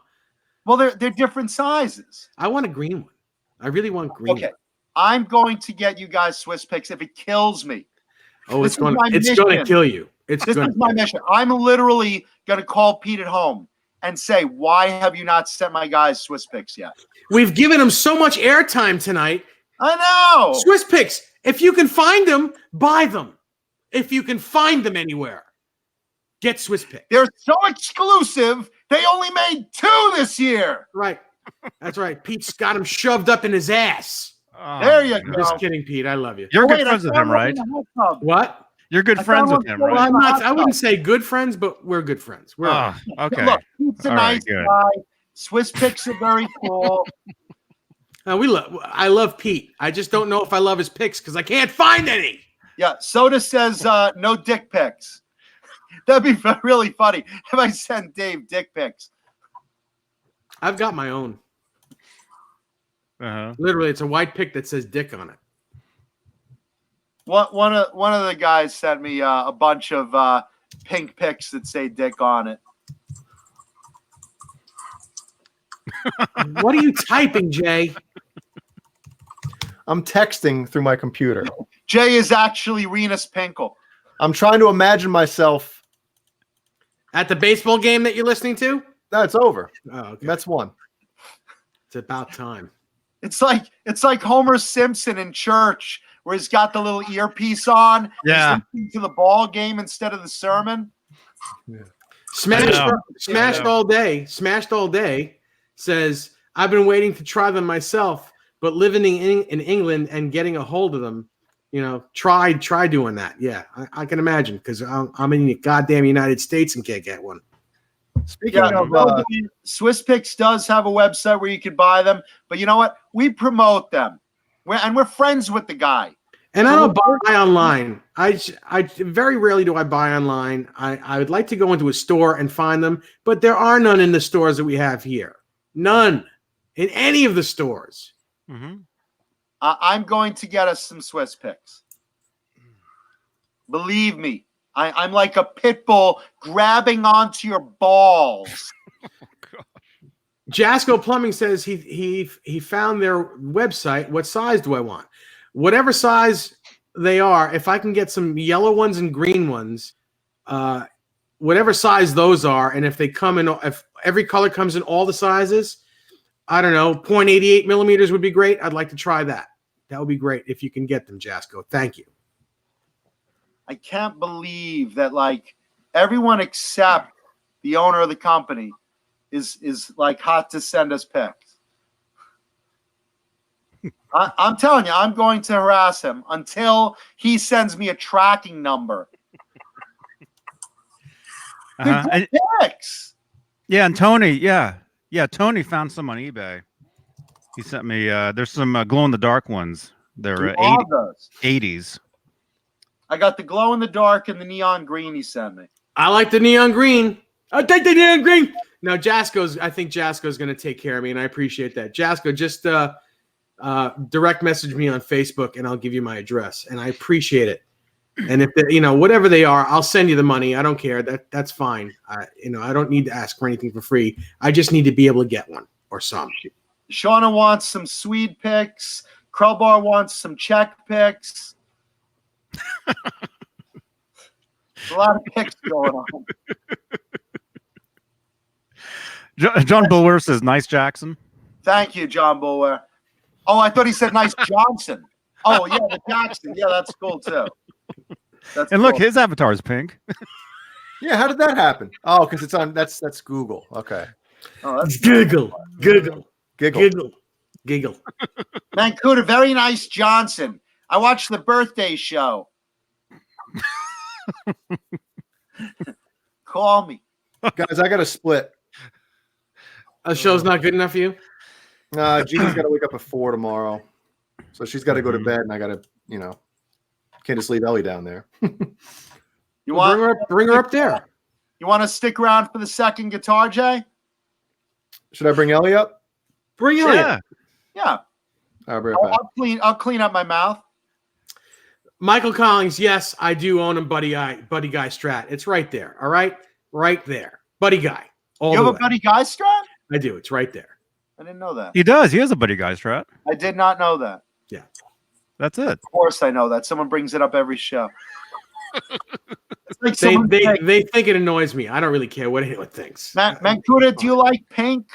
Well, they're different sizes. I want a green one. I really want green. Okay, I'm going to get you guys Swiss picks if it kills me. Oh, This it's is going my to mission. kill you. It's This going is my mission. I'm literally going to call Pete at home and say, "Why have you not sent my guys Swiss picks yet?" We've given him so much airtime tonight. I know. Swiss picks. If you can find them, buy them. If you can find them anywhere, get Swiss picks. They're so exclusive. They only made 2 this year. Right. That's right. Pete's got him shoved up in his ass. Oh, There you my go. Just kidding, Pete. I love you. You're Oh, good wait, friends I with found him, one right? in the hot tub. What? You're good I friends found with him, one Well, right? I wouldn't say good friends, but we're good friends. We're Oh, okay. Look, Pete's a All right, nice good. guy. Swiss picks are very cool. I love Pete. I just don't know if I love his picks because I can't find any. Yeah, Soda says no dick pics. That'd be really funny if I sent Dave dick pics. I've got my own. Uh-huh. Literally, it's a white pick that says dick on it. One of the guys sent me a bunch of pink pics that say dick on it. What are you typing, Jay? I'm texting through my computer. Jay is actually Renus Pinkel. I'm trying to imagine myself. At the baseball game that you're listening to? No, it's over. Oh, okay. Mets won. It's about time. It's like Homer Simpson in church where he's got the little earpiece on. Yeah. He's listening to the ball game instead of the sermon. Smashed know. all day. Smashed all day says, I've been waiting to try them myself, but living in England and getting a hold of them, try doing that. Yeah, I can imagine because I'm in the goddamn United States and can't get one. Speaking of Swiss Picks does have a website where you can buy them, but you know what? We promote them. We're friends with the guy. And I don't buy online. I very rarely do I buy online. I would like to go into a store and find them, but there are none in the stores that we have here. None in any of the stores. Mm-hmm. I'm going to get us some Swiss picks. Believe me, I'm like a pit bull grabbing onto your balls. Jasco Plumbing says he found their website. What size do I want? Whatever size they are, if I can get some yellow ones and green ones, whatever size those are, and if every color comes in all the sizes, I don't know, 0.88 millimeters would be great. I'd like to try that. That would be great if you can get them, Jasco. Thank you. I can't believe that like everyone except the owner of the company is like hot to send us pics. I'm telling you, I'm going to harass him until he sends me a tracking number. Uh-huh. Pics. Yeah, and Tony, Tony found some on eBay. He sent me. There's some glow in the dark ones. They're 80's. I got the glow in the dark and the neon green he sent me. I like the neon green. I'll take the neon green. No, I think Jasco's going to take care of me, and I appreciate that. Jasco, just direct message me on Facebook, and I'll give you my address, and I appreciate it. And if whatever they are, I'll send you the money. I don't care. That's fine. I don't need to ask for anything for free. I just need to be able to get one or some. Shauna wants some Swede picks. Krellbar wants some Czech picks. A lot of picks going on. John Bulwer says, "Nice Jackson." Thank you, John Bulwer. Oh, I thought he said nice Johnson. Oh, yeah, the Jackson. Yeah, that's cool too. Look, his avatar is pink. Yeah, how did that happen? Oh, because it's on. That's Google. Okay. Oh, that's Giggle. Mancuda, very nice Johnson. I watched the birthday show. Call me. Guys, I got to split. A show's not good enough for you? Jeannie's got to wake up at 4 tomorrow. So she's got to go to bed, and I got to, can't just leave Ellie down there. You want bring her up there. You want to stick around for the second guitar, Jay? Should I bring Ellie up? Bring Ellie up. Yeah. I'll be right back. I'll clean up my mouth. Michael Collins, yes, I do own a Buddy Guy Strat. It's right there. All right? Right there. Buddy Guy. You have a Buddy Guy Strat? I do. It's right there. I didn't know that. He does. He has a Buddy Guy Strat. I did not know that. Yeah. That's it. Of course I know that. Someone brings it up every show. It's like they think it annoys me. I don't really care what anyone thinks. Mancuda, do you like pink?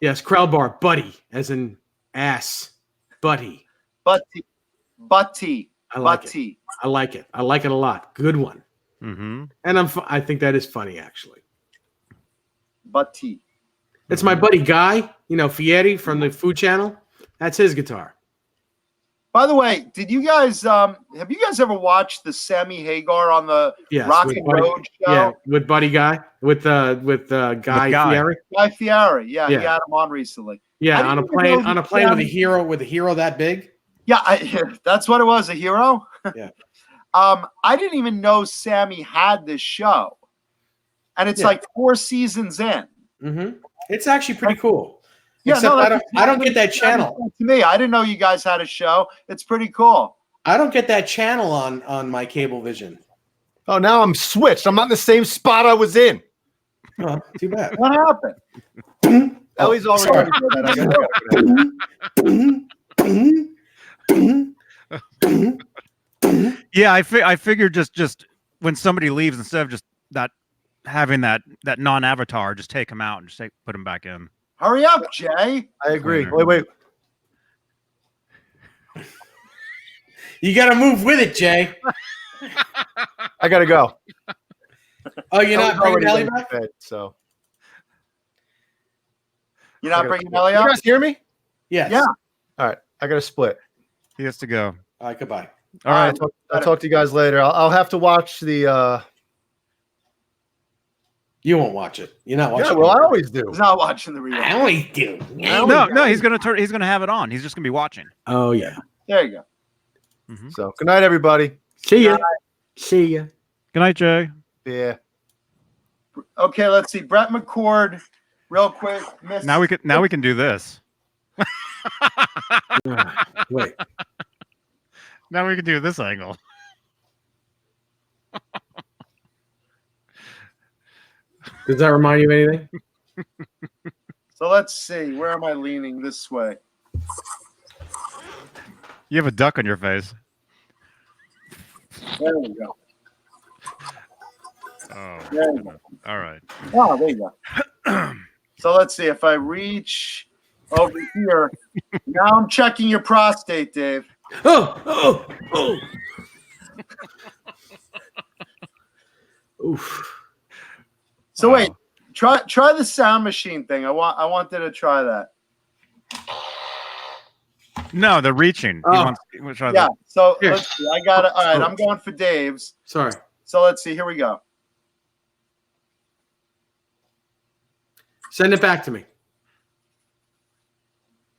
Yes, Krellbar, buddy, as in ass. Buddy. Butty. I like it. I like it. I like it a lot. Good one. Mm-hmm. And I think that is funny, actually. Butty. It's my buddy Guy, Fieri from the Food Channel. That's his guitar. By the way, have you guys ever watched the Sammy Hagar on the Rock and Road show? Yeah, with Buddy Guy, with Guy Fieri. Guy Fieri, yeah, he had him on recently. Yeah, on a plane with a hero that big. Yeah, that's what it was, a hero. Yeah. I didn't even know Sammy had this show, and it's like 4 seasons in. Mm-hmm. It's actually pretty cool. Yeah, except I don't get that channel. To me, I didn't know you guys had a show. It's pretty cool. I don't get that channel on my Cablevision. Oh, now I'm switched. I'm not in the same spot I was in. Oh, too bad. What happened? Ellie's already Yeah, I figured just when somebody leaves, instead of just not having that non-avatar, just take him out and just put him back in. Hurry up, Jay. I agree. Wait. You got to move with it, Jay. I got to go. Oh, you're not bringing Ellie back? Bed, so. You're not bringing Ellie up? You guys hear me? Yes. Yeah. All right. I got to split. He has to go. All right, goodbye. All right. I'll talk to you guys later. I'll have to watch the You won't watch it. You're not watching. Yeah, well, I always do. He's not watching the replay. I always do. No, he's gonna have it on. He's just gonna be watching. Oh yeah. There you go. So good night, everybody. See ya. See ya. Good night, Jay. Yeah. Okay, let's see. Brett McCord, real quick. Now we can do this. Wait. Now we can do this angle. Does that remind you of anything? So let's see. Where am I leaning? This way. You have a duck on your face. There we go. Oh, There we go. all right. Oh, there you go. So let's see. If I reach over here, now I'm checking your prostate, Dave. Oh. Oof. So wait, try the sound machine thing. I wanted to try that. No, the reaching. Oh. He wants to try Yeah. that. So Here. let's see. I got it. All right. I'm going for Dave's. Sorry. So let's see. Here we go. Send it back to me.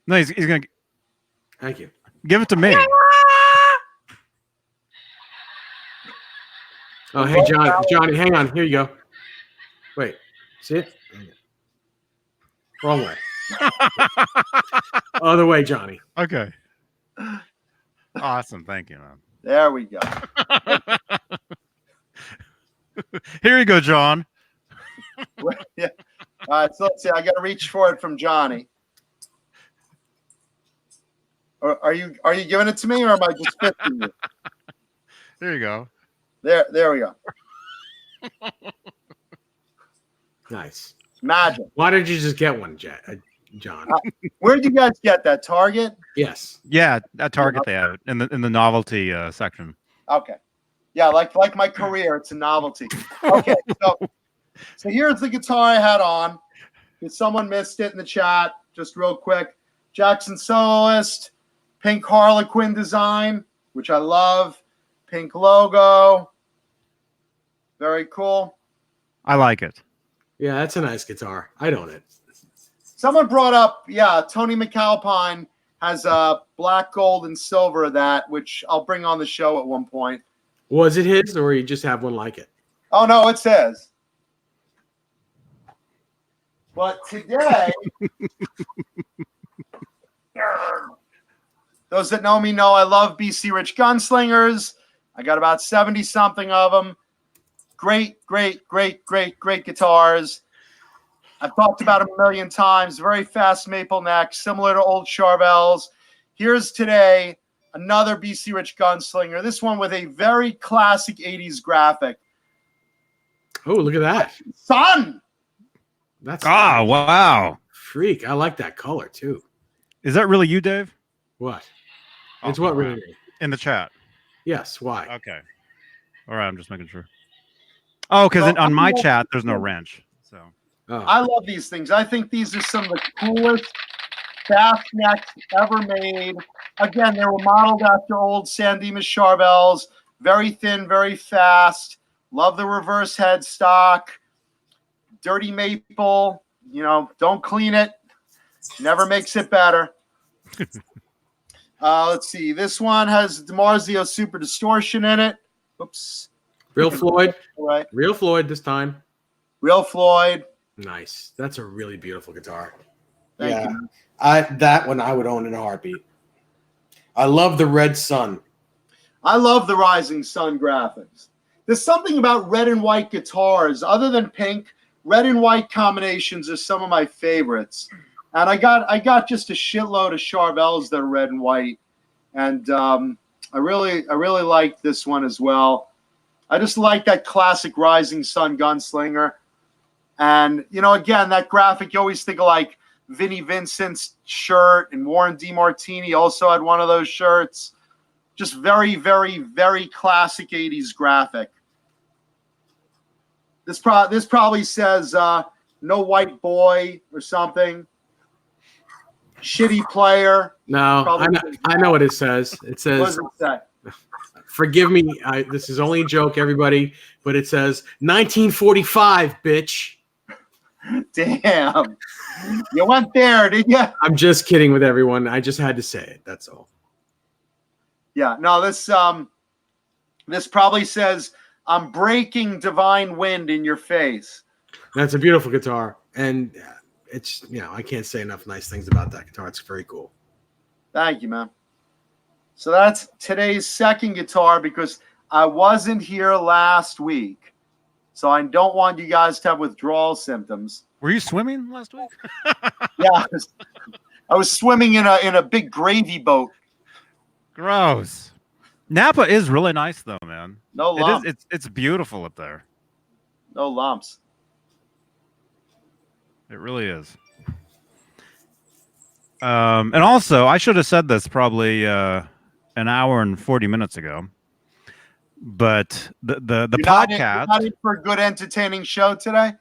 No, he's gonna Thank you. give it to me. Oh, hey, Johnny, hang on. Here you go. Wait. See it? Wrong way. Other way, Johnny. Okay. Awesome. Thank you, man. There we go. Here you go, John. Yeah. All right. So let's see. I got to reach for it from Johnny. Or are you giving it to me, or am I just fixing you? There you go. There we go. Nice. Magic. Why did you just get one, John? Where did you guys get that? Target? Yes. Yeah, at Target they have it in the novelty section. Okay. Yeah, like my career, it's a novelty. Okay, so here's the guitar I had on. If someone missed it in the chat, just real quick. Jackson Soloist, pink Harlequin design, which I love. Pink logo. Very cool. I like it. Yeah, that's a nice guitar. I own it. Someone brought up, Tony McAlpine has black, gold, and silver of that, which I'll bring on the show at one point. Was it his, or you just have one like it? Oh, no, it says. But today, those that know me know I love BC Rich Gunslingers. I got about 70-something of them. Great guitars. I've talked about them a million times. Very fast maple neck, similar to old Charvels. Here's today another BC Rich Gunslinger. This one with a very classic 80s graphic. Oh, look at that. Son! That's Wow. freak. I like that color too. Is that really you, Dave? What? Oh, It's what really? in the chat. Yes. Why? Okay. All right, I'm just making sure. Oh, because on my chat there's no wrench. So Oh. I love these things. I think these are some of the coolest fast necks ever made. Again, they were modeled after old San Dimas Charvels. Very thin, very fast. Love the reverse headstock. Dirty maple. Don't clean it. Never makes it better. Let's see. This one has DiMarzio Super Distortion in it. Oops. Real Floyd. Right. Real Floyd this time. Real Floyd. Nice. That's a really beautiful guitar. Thank you. That one I would own in a heartbeat. I love the red sun. I love the Rising Sun graphics. There's something about red and white guitars. Other than pink, red and white combinations are some of my favorites. And I got just a shitload of Charvels that are red and white. And I really like this one as well. I just like that classic Rising Sun Gunslinger. And, again, that graphic, you always think of like Vinnie Vincent's shirt, and Warren DeMartini also had one of those shirts. Just very, very, very classic 80s graphic. This probably says no white boy or something. Shitty player. No, I know what it says. It What says, does it say? forgive me, this is only a joke, everybody, but it says 1945, bitch. Damn. You went there, didn't you? I'm just kidding with everyone. I just had to say it. That's all. Yeah. No, this probably says, I'm breaking divine wind in your face. That's a beautiful guitar. And it's, I can't say enough nice things about that guitar. It's very cool. Thank you, man. So that's today's second guitar because I wasn't here last week. So I don't want you guys to have withdrawal symptoms. Were you swimming last week? Yeah, I was swimming in a big gravy boat. Gross. Napa is really nice though, man. No lumps. It's beautiful up there. No lumps. It really is. And also, I should have said this probably an hour and 40 minutes ago. But the podcast. Not in for a good, entertaining show today.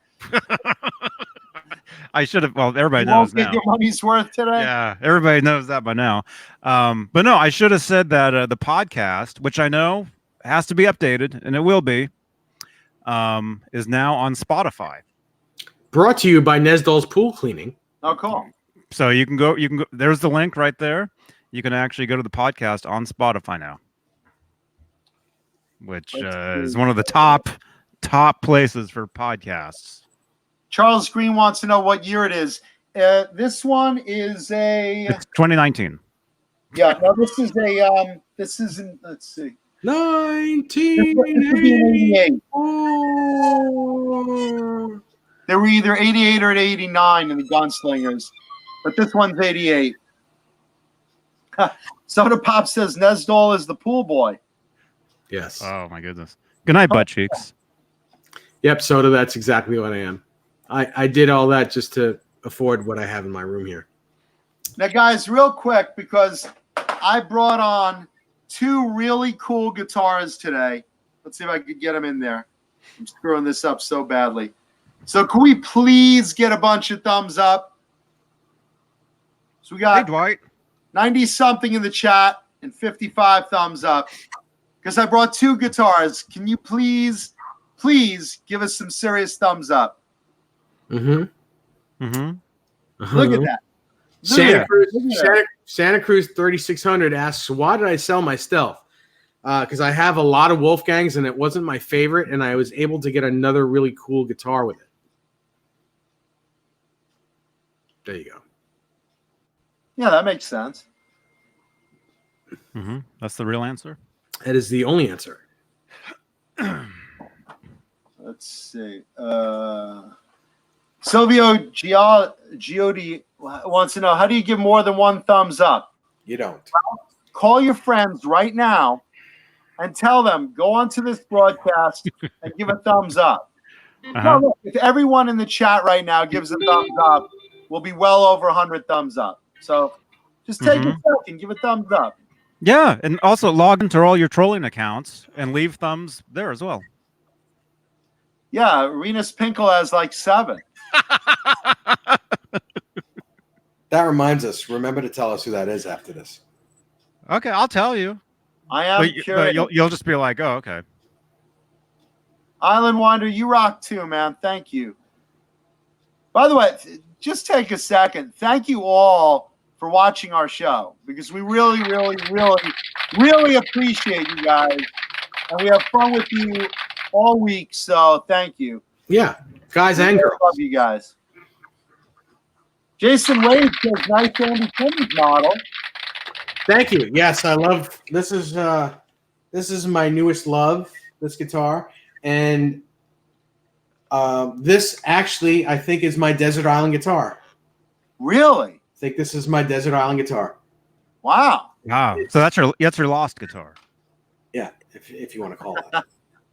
I should have. Well, everybody You won't knows get now. your money's worth today. Yeah, everybody knows that by now. But no, I should have said that the podcast, which I know has to be updated, and it will be, is now on Spotify. Brought to you by Nesdall's Pool Cleaning. Oh, cool. So you can go. There's the link right there. You can actually go to the podcast on Spotify now, which is one of the top places for podcasts. Charles Green wants to know what year it is. This one is It's 2019. Yeah, no, this is this isn't, let's see. 1988. They were either 88 or 89 in the Gunslingers, but this one's 88. Soda Pop says Nesdall is the pool boy. Yes. Oh my goodness. Good night, butt cheeks. Yep, Soda, that's exactly what I am. I did all that just to afford what I have in my room here. Now, guys, real quick, because I brought on two really cool guitars today. Let's see if I could get them in there. I'm screwing this up so badly. So can we please get a bunch of thumbs up? So we got Hey, Dwight. 90-something in the chat and 55 thumbs up. Because I brought two guitars. Can you please give us some serious thumbs up? Mm-hmm. Mm-hmm. Look at that. Santa Cruz 3600 asks, why did I sell my Stealth? Because I have a lot of Wolfgangs and it wasn't my favorite, and I was able to get another really cool guitar with it. There you go. Yeah, that makes sense. Mm-hmm. That's the real answer. That is the only answer. Let's see. Silvio Giodi wants to know, how do you give more than one thumbs up? You don't. Call your friends right now and tell them, go onto this broadcast and give a thumbs up. No, look, if everyone in the chat right now gives a thumbs up, we'll be well over 100 thumbs up. So just take a second, give a thumbs up. Yeah, and also log into all your trolling accounts and leave thumbs there as well. Yeah, Renus Pinkle has like 7. That reminds us. Remember to tell us who that is after this. Okay, I'll tell you. I am But curious. you'll just be like, oh, okay. Island Wander, you rock too, man. Thank you. By the way, just take a second. Thank you all for watching our show, because we really, really, really, really appreciate you guys. And we have fun with you all week, so thank you. Yeah, guys and girls. Love you guys. Jason Wade says, nice Andy Timmons model. Thank you. Yes, I love this. Is my newest love, this guitar, and this actually I think is my Desert Island guitar. Really? I think this is my Desert Island guitar. Wow. Wow. So that's your lost guitar. Yeah, if you want to call it that.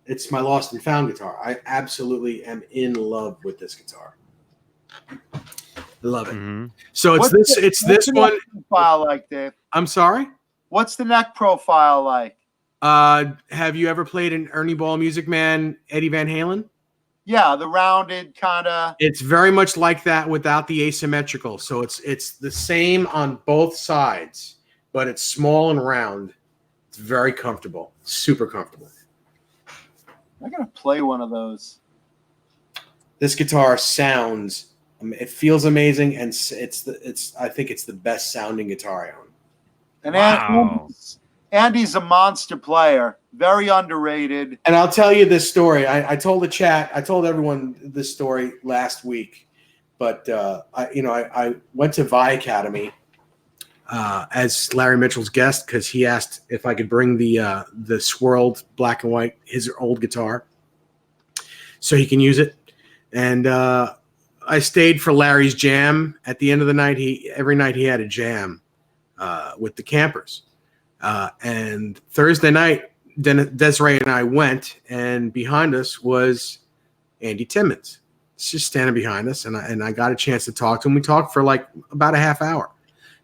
It's my lost and found guitar. I absolutely am in love with this guitar. I love it. Mm-hmm. So it's What's this the one. neck profile like, Dave? I'm sorry? What's the neck profile like? Have you ever played an Ernie Ball Music Man, Eddie Van Halen? Yeah, the rounded kind of. It's very much like that without the asymmetrical. So it's the same on both sides, but it's small and round. It's very comfortable, super comfortable. I gotta play one of those. This guitar sounds. It feels amazing, and I think it's the best sounding guitar I own. And Wow. Andy's a monster player, very underrated. And I'll tell you this story. I told the chat, I told everyone this story last week, but I went to Vi Academy as Larry Mitchell's guest because he asked if I could bring the swirled black and white, his old guitar, so he can use it. And I stayed for Larry's jam. At the end of the night, every night he had a jam with the campers. And Thursday night, Desiree and I went, and behind us was Andy Timmons. He's just standing behind us, and I got a chance to talk to him. We talked for like about a half hour,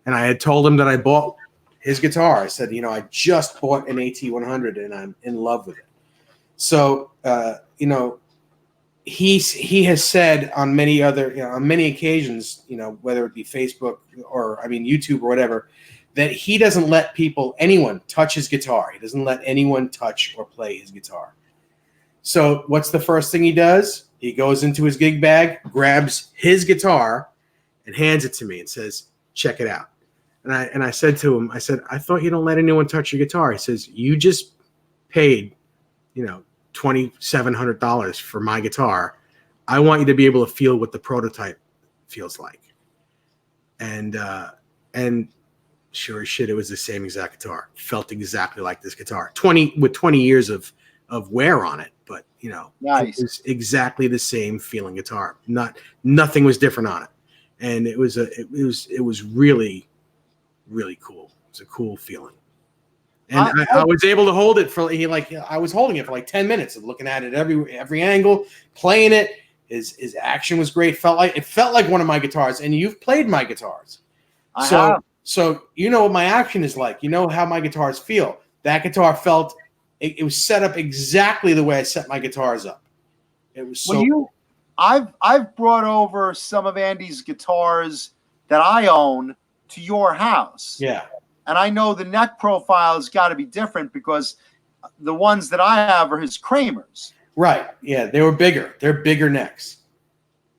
and I had told him that I bought his guitar. I said, I just bought an AT100, and I'm in love with it. So, he has said on many occasions, whether it be Facebook or YouTube or whatever, that he doesn't let anyone touch his guitar. He doesn't let anyone touch or play his guitar. So what's the first thing he does? He goes into his gig bag, grabs his guitar, and hands it to me and says, "Check it out." And I said to him, I thought you don't let anyone touch your guitar. He says, "You just paid, $2,700 for my guitar. I want you to be able to feel what the prototype feels like." And sure as shit, it was the same exact guitar. Felt exactly like this guitar. 20 years of wear on it, but Nice. It was exactly the same feeling guitar. Nothing was different on it, and it was really, really cool. It was a cool feeling. And I was able to hold it I was holding it for like 10 minutes and looking at it every angle, playing it. His action was great. It felt like one of my guitars, and you've played my guitars. I have. So you know what my action is like. You know how my guitars feel. That guitar felt it was set up exactly the way I set my guitars up. It was so. I've brought over some of Andy's guitars that I own to your house. Yeah. And I know the neck profile has got to be different because the ones that I have are his Kramers. Right. Yeah, they were bigger. They're bigger necks.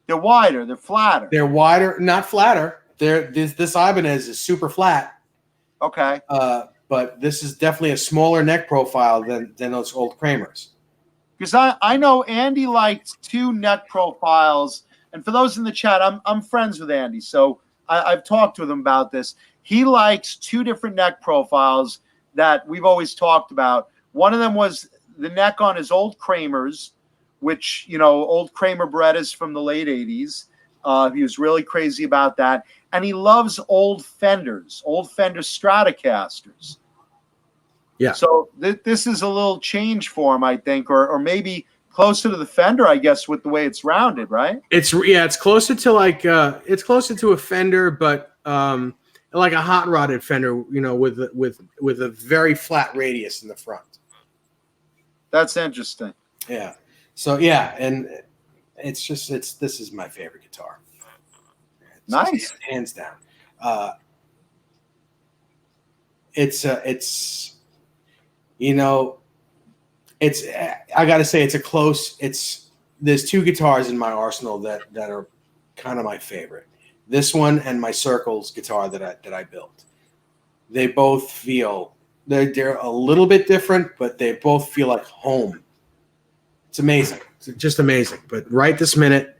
They're wider. They're flatter. They're wider, not flatter. This Ibanez is super flat. Okay. But this is definitely a smaller neck profile than those old Kramers. Because I know Andy liked two neck profiles, and for those in the chat, I'm friends with Andy, so I've talked with him about this. He likes two different neck profiles that we've always talked about. One of them was the neck on his old Kramers, which old Kramer Berettas from the late 80s. He was really crazy about that. And he loves old Fender Stratocasters. Yeah. So this is a little change for him, I think, or maybe closer to the Fender, I guess, with the way it's rounded, right? It's closer to it's closer to a Fender, but like a hot rodded Fender, with a very flat radius in the front. That's interesting. Yeah. So yeah, and this is my favorite guitar. Nice. Hands down. I got to say there's two guitars in my arsenal that are kind of my favorite. This one and my Circles guitar that I built. They both feel they're a little bit different, but they both feel like home. It's amazing. It's just amazing. But right this minute,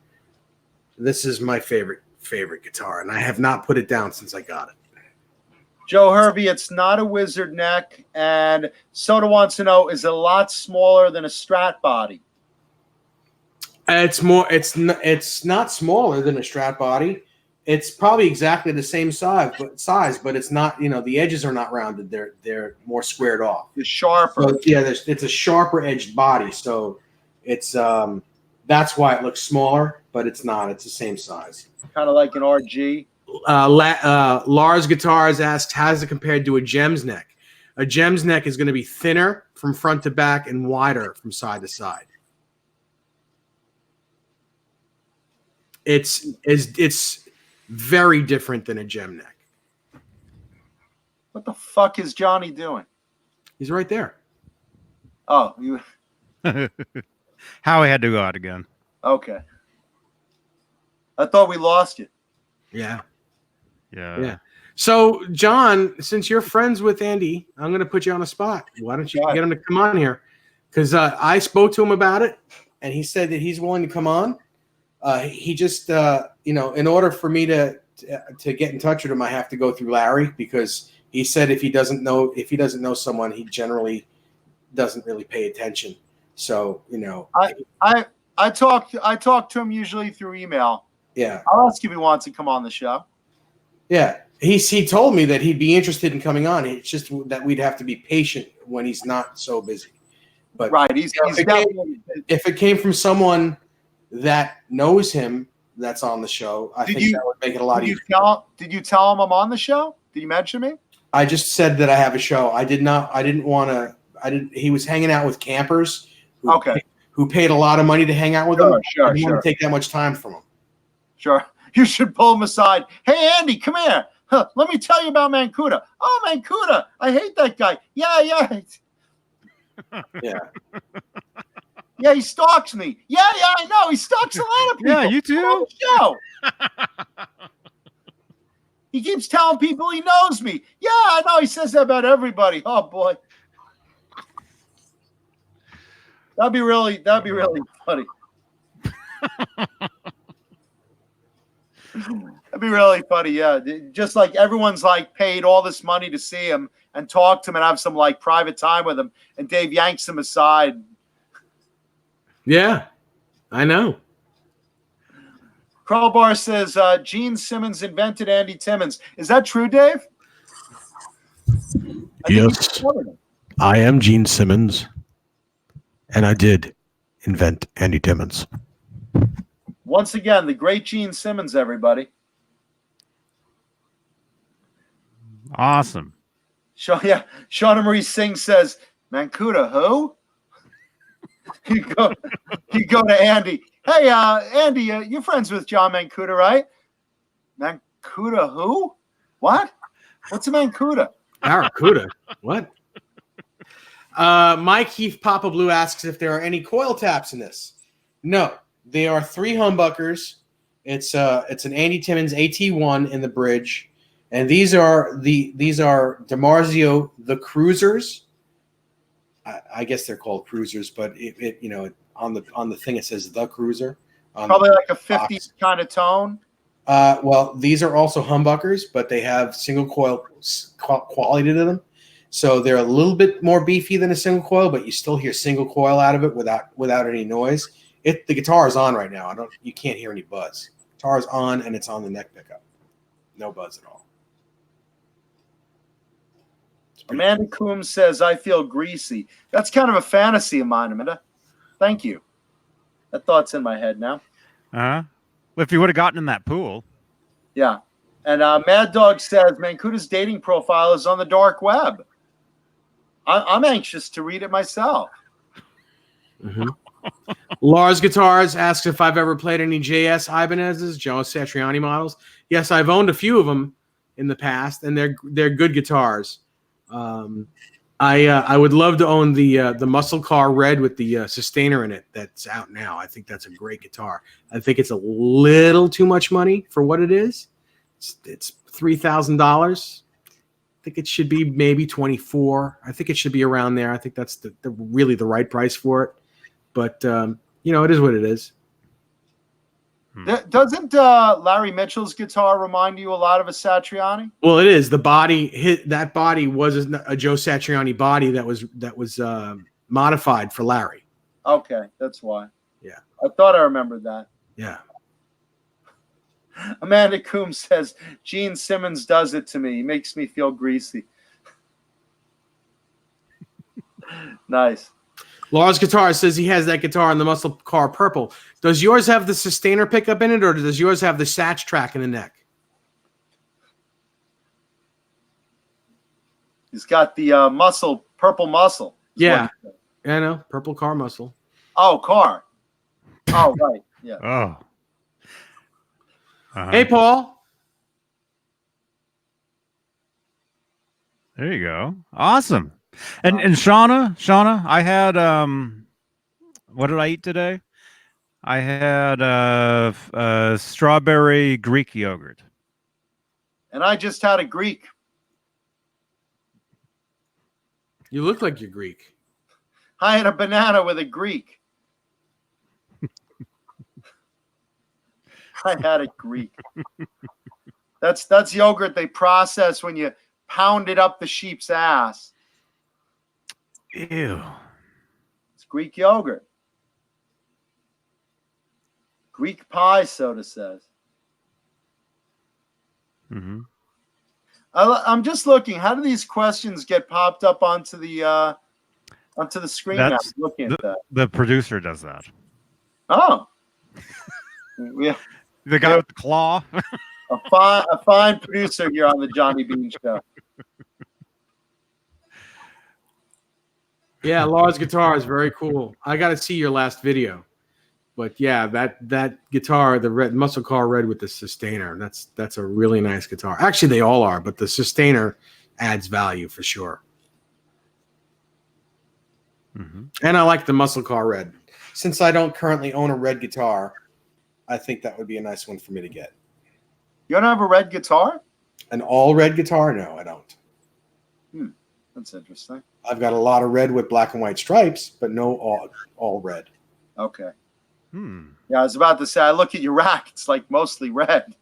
this is my favorite guitar, and I have not put it down since I got it. Joe Hervey, it's not a wizard neck, and Soda wants to know, is it a lot smaller than a Strat body? It's not smaller than a Strat body. It's probably exactly the same size, but it's not. The edges are not rounded. They're more squared off. It's sharper. So, yeah, it's a sharper edged body. So it's that's why it looks smaller, but it's not. It's the same size. Kind of like an RG. Lars Guitars asks, how is it compared to a Gems neck? A Gems neck is going to be thinner from front to back and wider from side to side. It's very different than a Gem neck. What the fuck is Johnny doing? He's right there. Oh, you. Howie had to go out again. Okay. I thought we lost you. Yeah. Yeah. So, John, since you're friends with Andy, I'm going to put you on the spot. Why don't you get him to come on here? Because I spoke to him about it, and he said that he's willing to come on. He just, in order for me to get in touch with him, I have to go through Larry, because he said if he doesn't know someone, he generally doesn't really pay attention. So, I talk to him usually through email. Yeah. I'll ask if he wants to come on the show. Yeah. He told me that he'd be interested in coming on. It's just that we'd have to be patient when he's not so busy. But right, if it came from someone that knows him that's on the show, I think that would make it a lot easier. Did you tell him I'm on the show? Did you mention me? I just said that I have a show. I didn't want to. He was hanging out with campers who paid a lot of money to hang out with him. I didn't want to take that much time from him. Sure. You should pull him aside. Hey, Andy, come here. Let me tell you about Mancuda. Oh, Mancuda. I hate that guy. Yeah. Yeah. Yeah, he stalks me. Yeah, I know. He stalks a lot of people. Yeah, you too. Show. He keeps telling people he knows me. Yeah, I know. He says that about everybody. Oh boy. That'd be really funny. That'd be really funny, yeah. Just like everyone's like paid all this money to see him and talk to him and have some like private time with him, and Dave yanks him aside. Yeah, I know. Crowbar says Gene Simmons invented Andy Timmons. Is that true, Dave? Yes, I am Gene Simmons, and I did invent Andy Timmons. Once again, the great Gene Simmons, everybody. Awesome. Shauna Marie Singh says, Mancuda, who? you go to Andy. Hey, Andy, you're friends with John Mancuda, right? Mancuda who? What? What's a Mancuda? Barracuda. What? Mike Heath Papa Blue asks if there are any coil taps in this. No. They are 3 humbuckers. It's an Andy Timmons AT1 in the bridge, and these are DiMarzio the Cruisers. I guess they're called Cruisers, but on the thing it says the Cruiser. Probably like a 50s kind of tone. Well, these are also humbuckers, but they have single coil quality to them, so they're a little bit more beefy than a single coil, but you still hear single coil out of it without any noise. The guitar is on right now. You can't hear any buzz. Guitar is on, and it's on the neck pickup. No buzz at all. Amanda Coombs says, I feel greasy. That's kind of a fantasy of mine, Amanda. Thank you. That thought's in my head now. Well, if you would have gotten in that pool. Yeah. And Mad Dog says, Mancuda's dating profile is on the dark web. I'm anxious to read it myself. Mm-hmm. Lars Guitars asks if I've ever played any JS Ibanez's, Joe Satriani models. Yes, I've owned a few of them in the past, and they're good guitars. I would love to own the Muscle Car Red with the sustainer in it that's out now. I think that's a great guitar. I think it's a little too much money for what it is. It's $3,000. I think it should be maybe $24,000. I think it should be around there. I think that's the really the right price for it. But, it is what it is. Doesn't Larry Mitchell's guitar remind you a lot of a Satriani? Well, it is. The body, that body was a Joe Satriani body that was modified for Larry. Okay, that's why. Yeah. I thought I remembered that. Yeah. Amanda Coombs says, Gene Simmons does it to me. He makes me feel greasy. Nice. Lars Guitar says he has that guitar in the Muscle Car Purple. Does yours have the sustainer pickup in it, or does yours have the Satch track in the neck? He's got the purple muscle. Yeah. I know. Purple Car Muscle. Oh, car. Oh, right. Yeah. Oh. Hey, Paul. There you go. Awesome. And Shauna, I had what did I eat today? I had strawberry Greek yogurt. And I just had a Greek. You look like you're Greek. I had a banana with a Greek. I had a Greek. That's yogurt they process when you pound it up the sheep's ass. Ew. It's Greek yogurt. Greek pie, soda says. Mm-hmm. I'm just looking. How do these questions get popped up onto the screen? Now? I'm looking at that. The producer does that. Oh, yeah. The guy with the claw. A fine producer here on the Johnny Beane Show. Yeah, Lars guitar is very cool. I got to see your last video. But yeah, that guitar, the red muscle car red with the sustainer, that's a really nice guitar. Actually, they all are, but the sustainer adds value for sure. Mm-hmm. And I like the muscle car red. Since I don't currently own a red guitar, I think that would be a nice one for me to get. You don't have a red guitar? An all red guitar? No, I don't. That's interesting. I've got a lot of red with black and white stripes, but no all red. Okay. Hmm. Yeah, I was about to say, I look at your rack, it's like mostly red.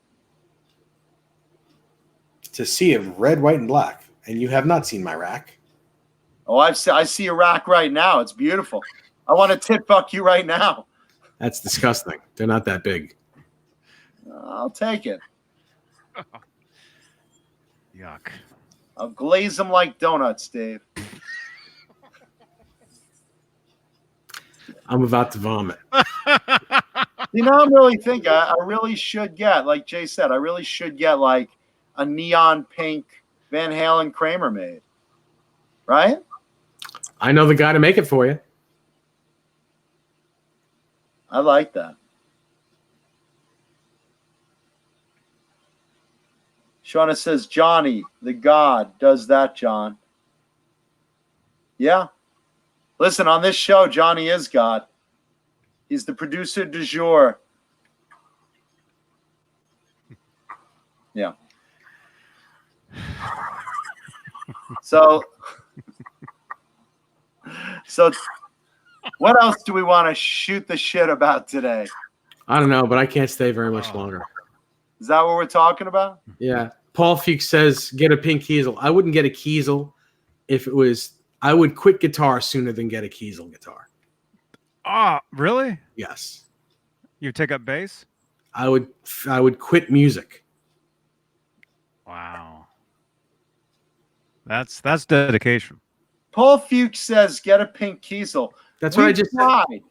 It's a sea of red, white, and black. And you have not seen my rack. Oh, I see a rack right now. It's beautiful. I want to tit buck you right now. That's disgusting. They're not that big. I'll take it. Yuck. I'll glaze them like donuts, Dave. I'm about to vomit. You know, I'm really thinking I really should get, like Jay said, I really should get like a neon pink Van Halen Kramer made. Right? I know the guy to make it for you. I like that. Shauna says, Johnny, the God, does that, John. Yeah. Listen, on this show, Johnny is God. He's the producer du jour. Yeah. So what else do we want to shoot the shit about today? I don't know, but I can't stay very much longer. Is that what we're talking about? Yeah. Paul Fuchs says, get a pink Kiesel. I wouldn't get a Kiesel if it was, I would quit guitar sooner than get a Kiesel guitar. Oh, really? Yes. You take up bass? I would quit music. Wow. That's dedication. Paul Fuchs says, get a pink Kiesel. That's what I just tried.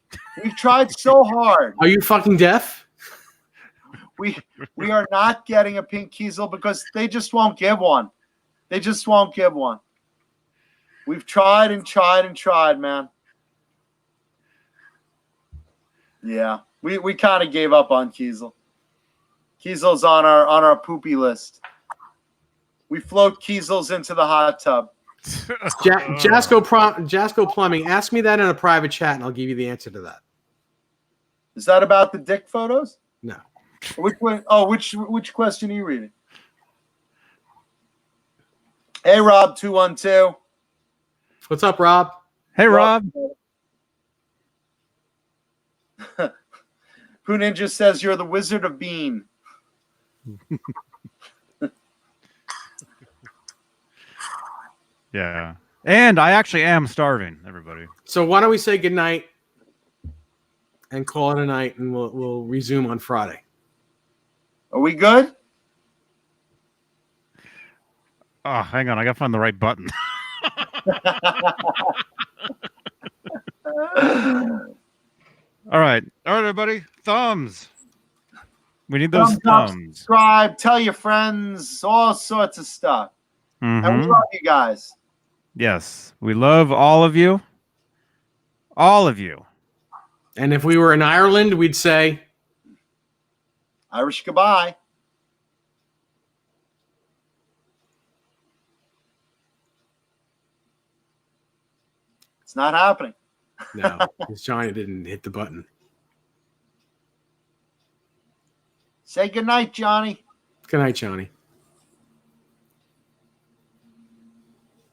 We've tried so hard. Are you fucking deaf? We are not getting a pink Kiesel because they just won't give one. They just won't give one. We've tried and tried and tried, man. Yeah, we kind of gave up on Kiesel. Kiesel's on our poopy list. We float Kiesels into the hot tub. Jasco Plumbing, ask me that in a private chat and I'll give you the answer to that. Is that about the dick photos? No. Which one? Oh, which question are you reading? Hey, Rob 212. What's up, Rob? Hey, Rob. Pooh Ninja says you're the Wizard of Beane. Yeah. And I actually am starving, everybody. So why don't we say goodnight and call it a night, and we'll resume on Friday. Are we good? Oh, hang on. I got to find the right button. All right, everybody. Thumbs. We need those Thumbs up, thumbs. subscribe, tell your friends, all sorts of stuff. And we love you guys. Yes, we love all of you. All of you. And if we were in Ireland, we'd say Irish goodbye. It's not happening. no, because Johnny didn't hit the button. Say goodnight, Johnny. Good night, Johnny.